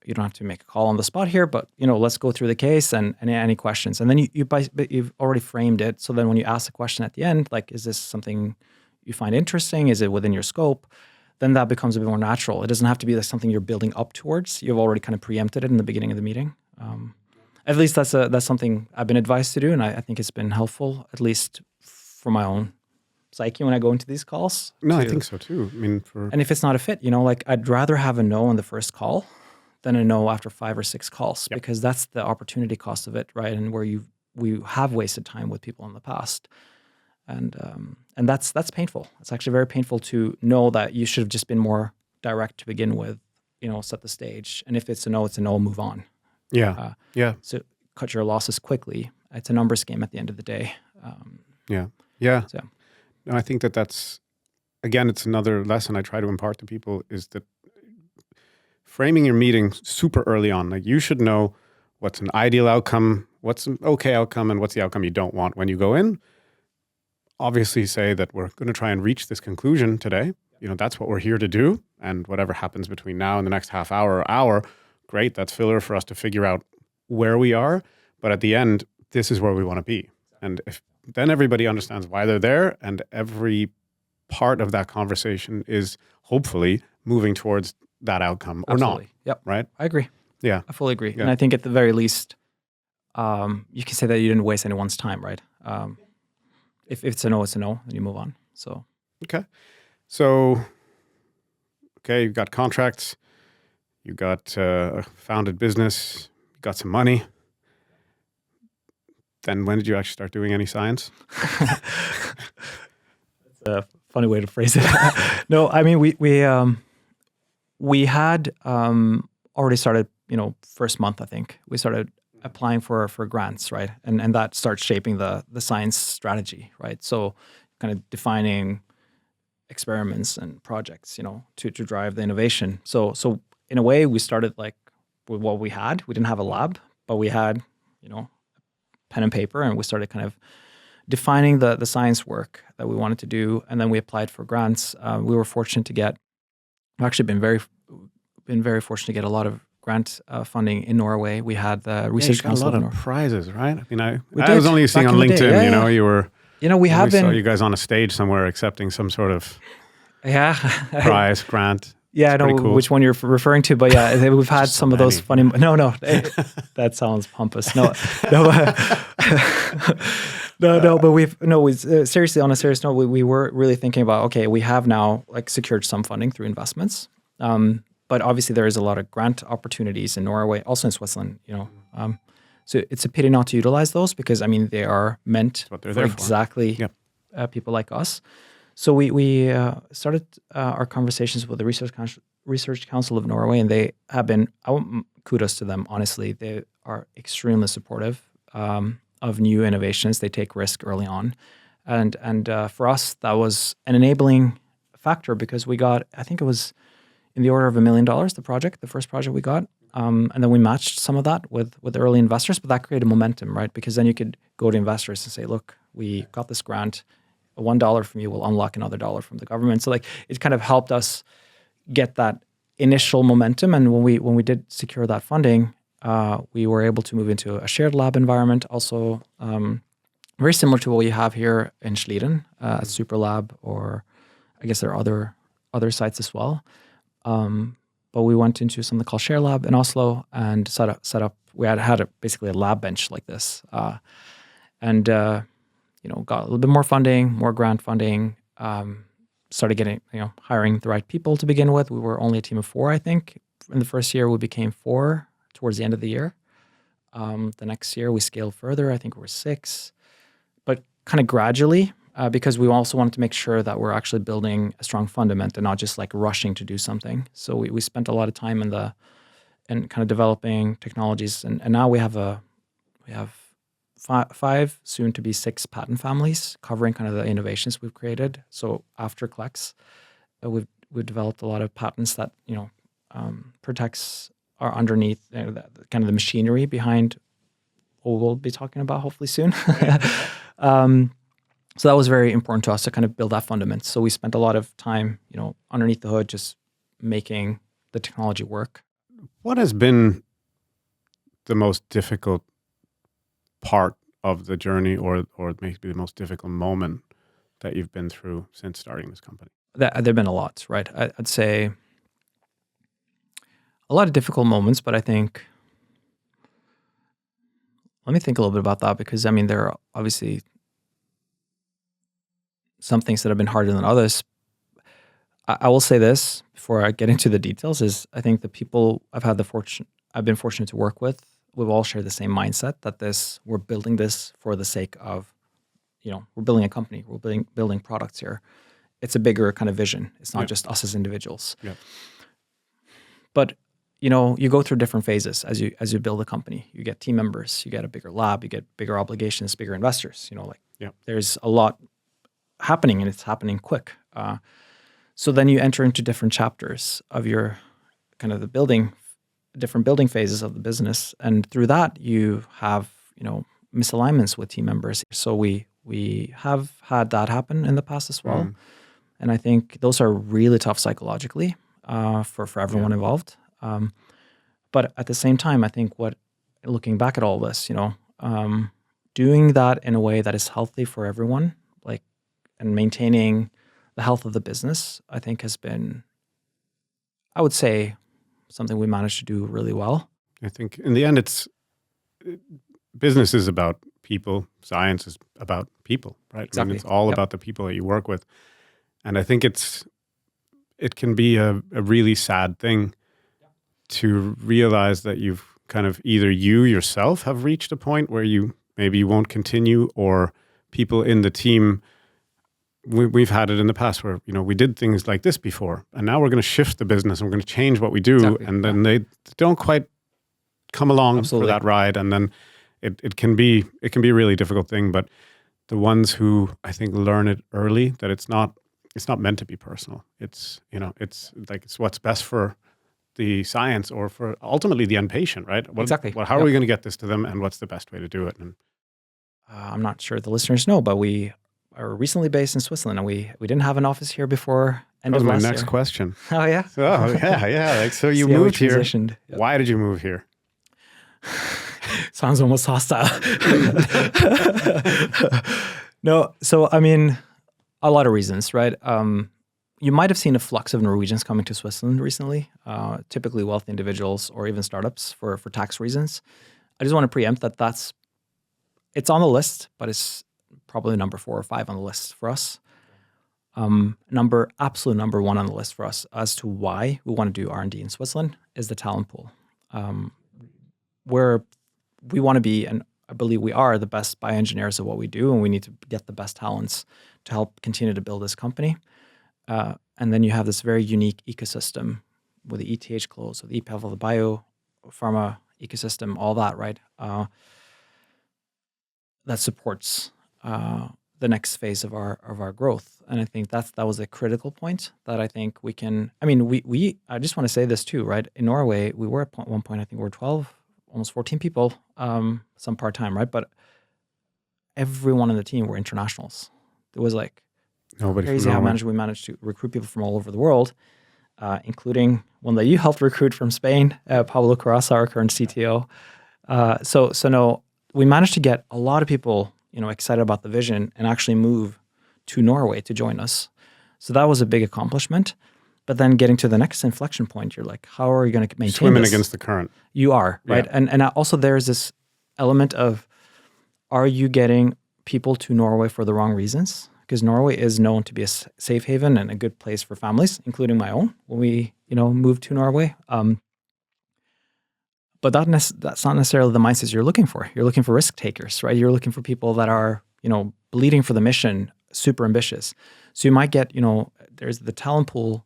you don't have to make a call on the spot here, but let's go through the case and any questions. And then you've already framed it. So then when you ask the question at the end, like, is this something you find interesting? Is it within your scope? Then that becomes a bit more natural. It doesn't have to be like something you're building up towards. You've already kind of preempted it in the beginning of the meeting. At least that's something I've been advised to do, and I think it's been helpful, at least for my own psyche when I go into these calls. No, I think so too. I mean, and if it's not a fit, like I'd rather have a no on the first call than a no after 5 or 6 calls, because that's the opportunity cost of it, right? And where we have wasted time with people in the past, and that's painful. It's actually very painful to know that you should have just been more direct to begin with, set the stage. And if it's a no, move on. Yeah, So cut your losses quickly. It's a numbers game at the end of the day. Yeah. So. No, I think that's, again, it's another lesson I try to impart to people, is that framing your meeting super early on. Like, you should know what's an ideal outcome, what's an okay outcome, and what's the outcome you don't want when you go in. Obviously say that we're going to try and reach this conclusion today. That's what we're here to do. And whatever happens between now and the next half hour or hour, great, that's filler for us to figure out where we are. But at the end, this is where we want to be. And then everybody understands why they're there, and every part of that conversation is hopefully moving towards that outcome or Absolutely. not. Yep. Right? I agree. Yeah. I fully agree. Yeah. And I think at the very least, you can say that you didn't waste anyone's time, right? If it's a no, it's a no, then you move on. So. Okay. So, you've got contracts, you got a founded business, you got some money. Then when did you actually start doing any science? That's a funny way to phrase it. No, I mean, we had already started, first month, I think, we started applying for grants, right? And that starts shaping the science strategy, right? So kind of defining experiments and projects, to drive the innovation. So in a way, we started like with what we had. We didn't have a lab, but we had, pen and paper, and we started kind of defining the science work that we wanted to do, and then we applied for grants. We were fortunate to get, I've actually been very fortunate to get a lot of grant funding in Norway. We had the research council. A lot of prizes, right? I mean, I did, was only seeing on LinkedIn. You were. We have been. Saw you guys on a stage somewhere accepting some sort of prize grant. Yeah, I know cool. Which one you're referring to, but yeah, we've had some of those funny. No, that sounds pompous. No, but seriously, on a serious note, we were really thinking about, okay, we have now like secured some funding through investments, but obviously there is a lot of grant opportunities in Norway, also in Switzerland. So it's a pity not to utilize those, because I mean they are meant for exactly people like us. So we started our conversations with the Research Council of Norway, and they have been, kudos to them, honestly. They are extremely supportive of new innovations. They take risk early on. And for us, that was an enabling factor, because we got, I think it was in the order of $1 million, the first project we got. And then we matched some of that with early investors, but that created momentum, right? Because then you could go to investors and say, look, we got this grant. $1 from you will unlock another $1 from the government. So like it kind of helped us get that initial momentum. And when we did secure that funding, we were able to move into a shared lab environment. Also, very similar to what you have here in Sliden at Superlab, or I guess there are other sites as well. But we went into something called Share Lab in Oslo and set up. We had basically a lab bench like this, and got a little bit more funding, more grant funding. Started getting, hiring the right people to begin with. We were only a team of 4, I think. In the first year, we became 4 towards the end of the year. The next year, we scaled further. I think we were 6, but kind of gradually, because we also wanted to make sure that we're actually building a strong fundament and not just like rushing to do something. So we spent a lot of time in kind of developing technologies, and now we have 5, soon to be 6 patent families covering kind of the innovations we've created. So after Klex, we've developed a lot of patents that protects our underneath kind of the machinery behind what we'll be talking about hopefully soon. So that was very important to us to kind of build that fundament. So we spent a lot of time, underneath the hood, just making the technology work. What has been the most difficult part of the journey, or maybe the most difficult moment that you've been through since starting this company? There have been a lot, right? I'd say a lot of difficult moments, but I think, let me think a little bit about that, because I mean, there are obviously some things that have been harder than others. I will say this before I get into the details is I think the people I've been fortunate to work with, we've all shared the same mindset that we're building this for the sake of, we're building a company, we're building products here. It's a bigger kind of vision. It's not just us as individuals. Yeah. But you go through different phases as you build a company. You get team members, you get a bigger lab, you get bigger obligations, bigger investors. There's a lot happening, and it's happening quick. So then you enter into different chapters of your kind of different building phases of the business, and through that you have misalignments with team members. So we have had that happen in the past as well, and I think those are really tough psychologically for everyone involved. But at the same time, I think looking back at all this, doing that in a way that is healthy for everyone, and maintaining the health of the business, I think has been, I would say, something we managed to do really well. I think in the end, business is about people. Science is about people, right? Exactly. I mean, it's all about the people that you work with. And I think it can be a really sad thing to realize that you've kind of either you yourself have reached a point where maybe you won't continue, or people in the team. We've had it in the past where, we did things like this before, and now we're going to shift the business and we're going to change what we do. Exactly. And then they don't quite come along for that ride. And then it can be a really difficult thing. But the ones who I think learn it early, that it's not meant to be personal. It's what's best for the science, or for ultimately the end patient, right? Exactly. How are we going to get this to them, and what's the best way to do it? And I'm not sure the listeners know, but we are recently based in Switzerland, and we didn't have an office here before end of last year. That was my next question. Oh yeah. Oh yeah. So you moved here. Yep. Why did you move here? Sounds almost hostile. No, so I mean, a lot of reasons, right? You might have seen a flux of Norwegians coming to Switzerland recently, typically wealthy individuals or even startups for tax reasons. I just want to preempt that it's on the list, but it's probably number 4 or 5 on the list for us. Absolute number 1 on the list for us as to why we want to do R&D in Switzerland is the talent pool. Where we want to be, and I believe we are, the best bioengineers of what we do, and we need to get the best talents to help continue to build this company. And then you have this very unique ecosystem with the ETH close, with the EPEV, the biopharma ecosystem, all that, right? That supports the next phase of our growth. And I think that was a critical point that I think we can. I mean, I just want to say this too, right? In Norway, we were at one point, I think we were 12, almost 14 people, some part-time, right? But everyone on the team were internationals. It was nobody crazy how we managed to recruit people from all over the world, including one that you helped recruit from Spain, Pablo Carrasa, our current CTO. So no, we managed to get a lot of people, excited about the vision and actually move to Norway to join us. So that was a big accomplishment. But then getting to the next inflection point, you're like, how are you going to maintain swimming this? Against the current? You are, right? Yeah. And also there's this element of, are you getting people to Norway for the wrong reasons? Because Norway is known to be a safe haven and a good place for families, including my own, when we, moved to Norway. But that's not necessarily the mindset you're looking for. You're looking for risk takers, right? You're looking for people that are, bleeding for the mission, super ambitious. So you might get, there's the talent pool,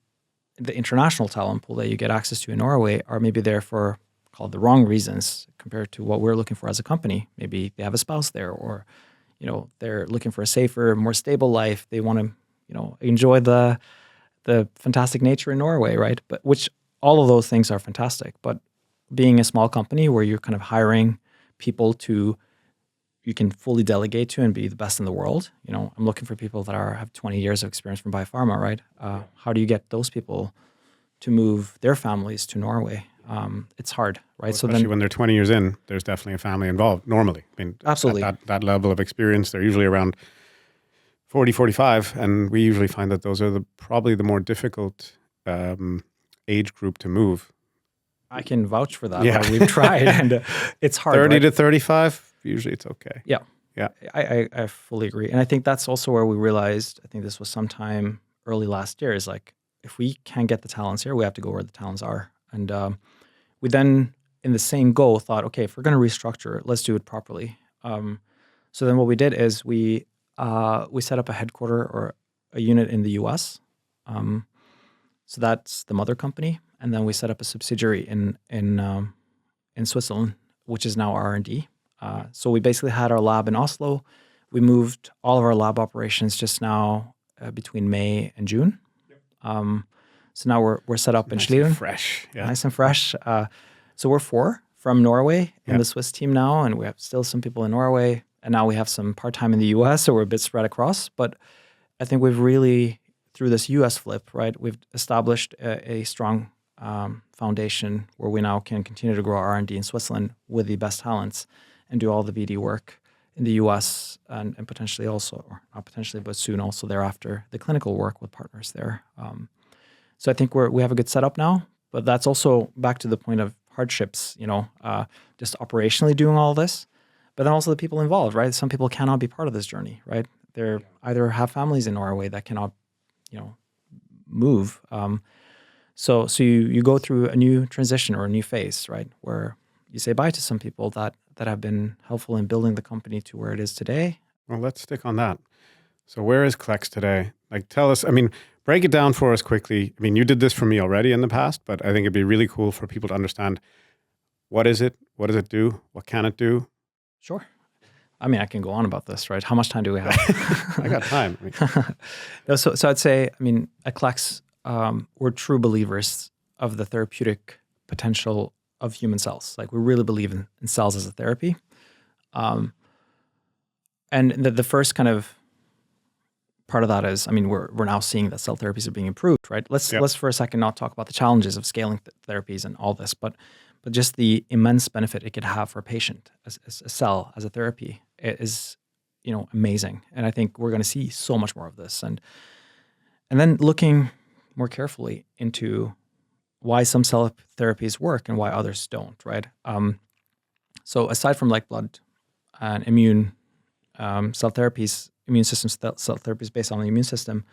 the international talent pool that you get access to in Norway are maybe there for, called the wrong reasons compared to what we're looking for as a company. Maybe they have a spouse there, or, they're looking for a safer, more stable life. They want to, enjoy the fantastic nature in Norway, right? But which all of those things are fantastic. But being a small company where you're kind of hiring people you can fully delegate to and be the best in the world. I'm looking for people that have 20 years of experience from biopharma, right? How do you get those people to move their families to Norway? it's hard, right? Well, especially when they're 20 years in, there's definitely a family involved normally. I mean, absolutely. At that level of experience, they're usually around 40, 45, and we usually find that those are probably the more difficult age group to move. I can vouch for that. Yeah. Right? We've tried, and it's hard. 30 right? to 35, usually it's okay. Yeah. Yeah. I fully agree. And I think that's also where we realized, I think this was sometime early last year, is like, if we can't get the talents here, we have to go where the talents are. And we then, in the same goal, thought, okay, if we're going to restructure, let's do it properly. So then what we did is we set up a headquarter or a unit in the US. So that's the mother company. And then we set up a subsidiary in Switzerland, which is now R&D. So we basically had our lab in Oslo. We moved all of our lab operations just now between May and June. So now we're set up in Schlieffen. Fresh. Yeah. Nice and fresh. So we're 4 from Norway in the Swiss team now, and we have still some people in Norway. And now we have some part-time in the US, so we're a bit spread across. But I think we've really, through this US flip, right, we've established a strong foundation where we now can continue to grow R&D in Switzerland with the best talents and do all the BD work in the US and potentially also, or not potentially, but soon also thereafter, the clinical work with partners there. So I think we have a good setup now, but that's also back to the point of hardships, just operationally doing all this, but then also the people involved, right? Some people cannot be part of this journey, right? They're either have families in Norway that cannot, move. So you go through a new transition or a new phase, right? Where you say bye to some people that have been helpful in building the company to where it is today. Well, let's stick on that. So where is Klex today? Like, tell us, break it down for us quickly. You did this for me already in the past, but I think it'd be really cool for people to understand, what is it? What does it do? What can it do? Sure. I can go on about this, right? How much time do we have? I got time. So I'd say, at Klex, we're true believers of the therapeutic potential of human cells. Like, we really believe in cells as a therapy. And the first kind of part of that is, we're now seeing that cell therapies are being improved, right? Let's for a second not talk about the challenges of scaling therapies and all this, but just the immense benefit it could have for a patient as a cell, as a therapy, is, amazing. And I think we're going to see so much more of this. And then looking more carefully into why some cell therapies work and why others don't, right? So aside from like blood and immune cell therapies, immune system cell therapies based on the immune system,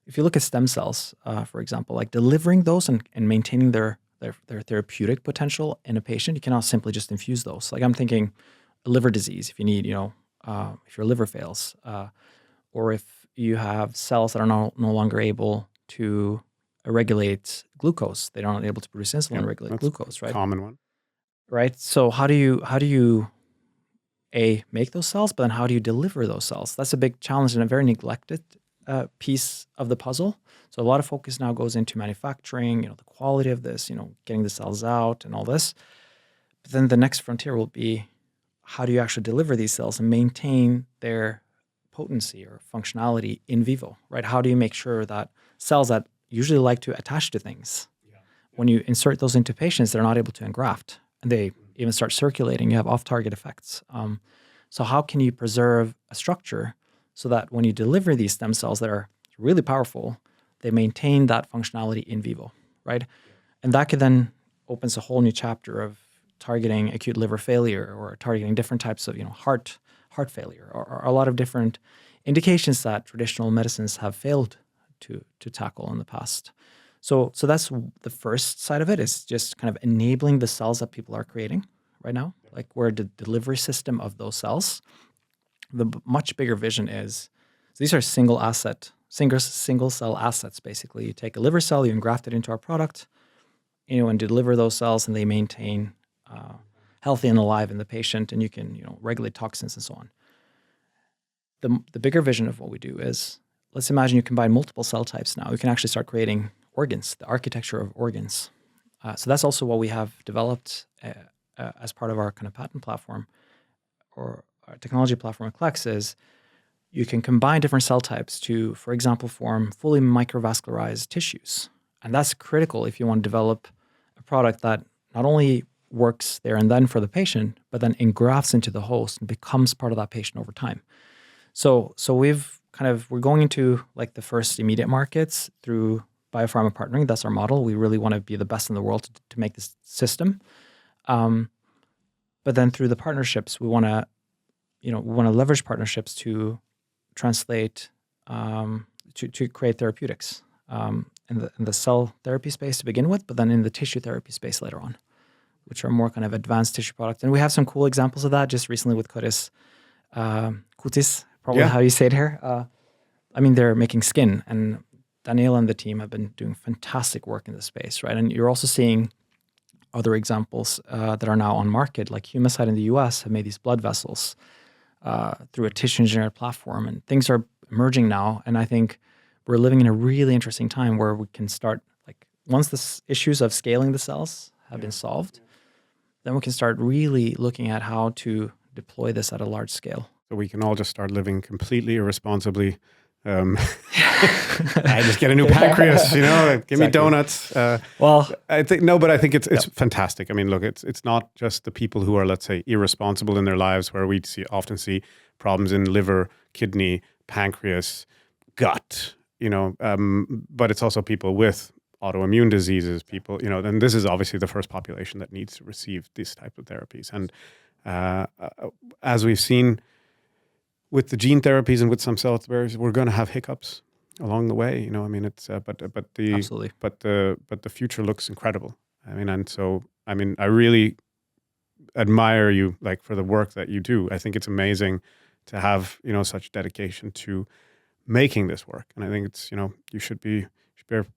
if you look at stem cells, for example, like delivering those and maintaining their therapeutic potential in a patient, you cannot simply just infuse those. Like, I'm thinking a liver disease, if you need, if your liver fails, or if you have cells that are no longer able to regulate glucose, they're not able to produce insulin and regulate glucose, right? Common one. Right. So how do you make those cells, but then how do you deliver those cells? That's a big challenge and a very neglected piece of the puzzle. So a lot of focus now goes into manufacturing, the quality of this, getting the cells out and all this. But then the next frontier will be, how do you actually deliver these cells and maintain their potency or functionality in vivo, right? How do you make sure that cells that usually like to attach to things, when you insert those into patients, they're not able to engraft, and they even start circulating, you have off-target effects. So how can you preserve a structure so that when you deliver these stem cells that are really powerful, they maintain that functionality in vivo, right? And that could then opens a whole new chapter of targeting acute liver failure or targeting different types of, heart failure or a lot of different indications that traditional medicines have failed to tackle in the past. So that's the first side of it, is just kind of enabling the cells that people are creating right now, like we're the delivery system of those cells. The much bigger vision is, so these are single cell assets, basically. You take a liver cell, you engraft it into our product, and deliver those cells, and they maintain healthy and alive in the patient, and you can regulate toxins and so on. The bigger vision of what we do is, let's imagine you combine multiple cell types now. You can actually start creating organs, the architecture of organs. So that's also what we have developed as part of our kind of patent platform or our technology platform at Klex, is you can combine different cell types to, for example, form fully microvascularized tissues. And that's critical if you want to develop a product that not only works there and then for the patient, but then engrafts into the host and becomes part of that patient over time. So we're going into like the first immediate markets through biopharma partnering. That's our model. We really want to be the best in the world to make this system. But then through the partnerships, we want to leverage partnerships to translate, to create therapeutics in the cell therapy space to begin with, but then in the tissue therapy space later on, which are more kind of advanced tissue products. And we have some cool examples of that just recently with Kotis, probably how you say it here. They're making skin, and Daniel and the team have been doing fantastic work in this space, right? And you're also seeing other examples that are now on market, like Humacyte in the US have made these blood vessels through a tissue engineered platform, and things are emerging now. And I think we're living in a really interesting time where we can start, like, once the issues of scaling the cells have been solved, then we can start really looking at how to deploy this at a large scale. So we can all just start living completely irresponsibly. I just get a new pancreas, give me donuts. I think it's fantastic. I mean, look, it's not just the people who are, let's say, irresponsible in their lives, where we often see problems in liver, kidney, pancreas, gut, but it's also people with autoimmune diseases, people, and this is obviously the first population that needs to receive these type of therapies. And as we've seen with the gene therapies and with some cell therapies, we're going to have hiccups along the way. Absolutely. But the future looks incredible. I really admire you, like, for the work that you do. I think it's amazing to have such dedication to making this work, and I think it's you should be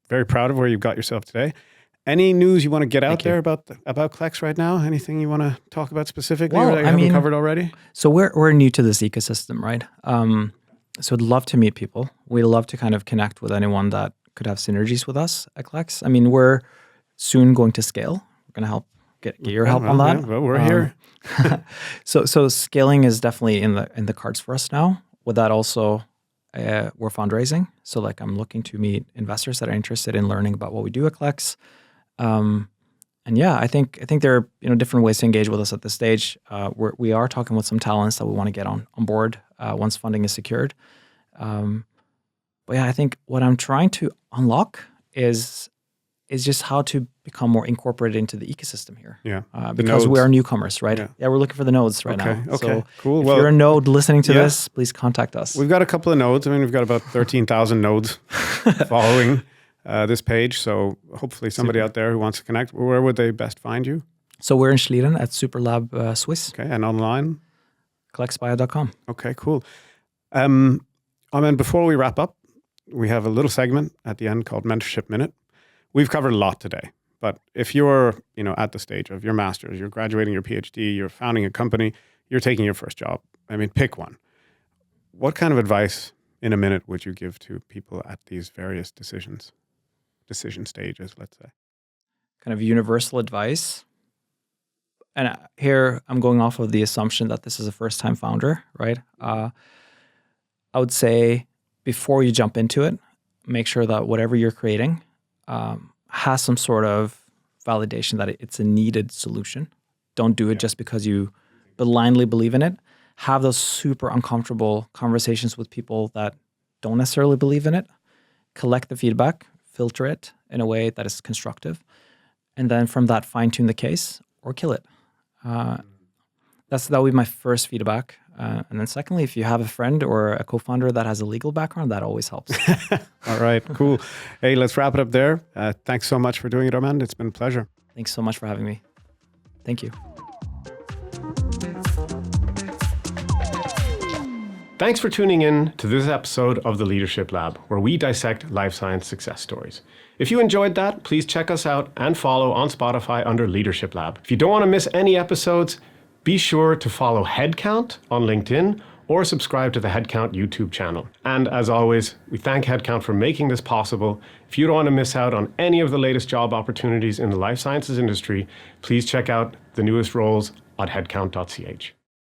very proud of where you've got yourself today. Any news you want to get out there about Klex right now? Anything you want to talk about specifically that you haven't covered already? So we're new to this ecosystem, right? So I'd love to meet people. We'd love to kind of connect with anyone that could have synergies with us at Klex. I mean, we're soon going to scale. We're going to help get your help on that. Yeah, well, we're here. So scaling is definitely in the cards for us now. With that also, we're fundraising. So like, I'm looking to meet investors that are interested in learning about what we do at Klex. I think there are different ways to engage with us at this stage. We are talking with some talents that we want to get on board once funding is secured. I think what I'm trying to unlock is just how to become more incorporated into the ecosystem here. Yeah, because we are newcomers, right? Yeah, we're looking for the nodes right now. Okay, so cool. If you're a node listening to this, please contact us. We've got a couple of nodes. I mean, we've got about 13,000 nodes following this page. So hopefully somebody out there who wants to connect, where would they best find you? So we're in Schlieren at Superlab Swiss. Okay, and online? ClexBio.com. Okay, cool. Armend, before we wrap up, we have a little segment at the end called Mentorship Minute. We've covered a lot today, but if you're at the stage of your master's, you're graduating your PhD, you're founding a company, you're taking your first job, pick one. What kind of advice in a minute would you give to people at these various decision stages, let's say? Kind of universal advice. And here I'm going off of the assumption that this is a first-time founder, right? I would say before you jump into it, make sure that whatever you're creating has some sort of validation that it's a needed solution. Don't do it just because you blindly believe in it. Have those super uncomfortable conversations with people that don't necessarily believe in it. Collect the feedback, filter it in a way that is constructive, and then from that fine-tune the case or kill it. That would be my first feedback. And then secondly, if you have a friend or a co-founder that has a legal background, that always helps. All right, cool. Hey, let's wrap it up there. Thanks so much for doing it, Armend. It's been a pleasure. Thanks so much for having me. Thank you. Thanks for tuning in to this episode of the Leadership Lab, where we dissect life science success stories. If you enjoyed that, please check us out and follow on Spotify under Leadership Lab. If you don't want to miss any episodes, be sure to follow Headcount on LinkedIn or subscribe to the Headcount YouTube channel. And as always, we thank Headcount for making this possible. If you don't want to miss out on any of the latest job opportunities in the life sciences industry, please check out the newest roles at headcount.ch.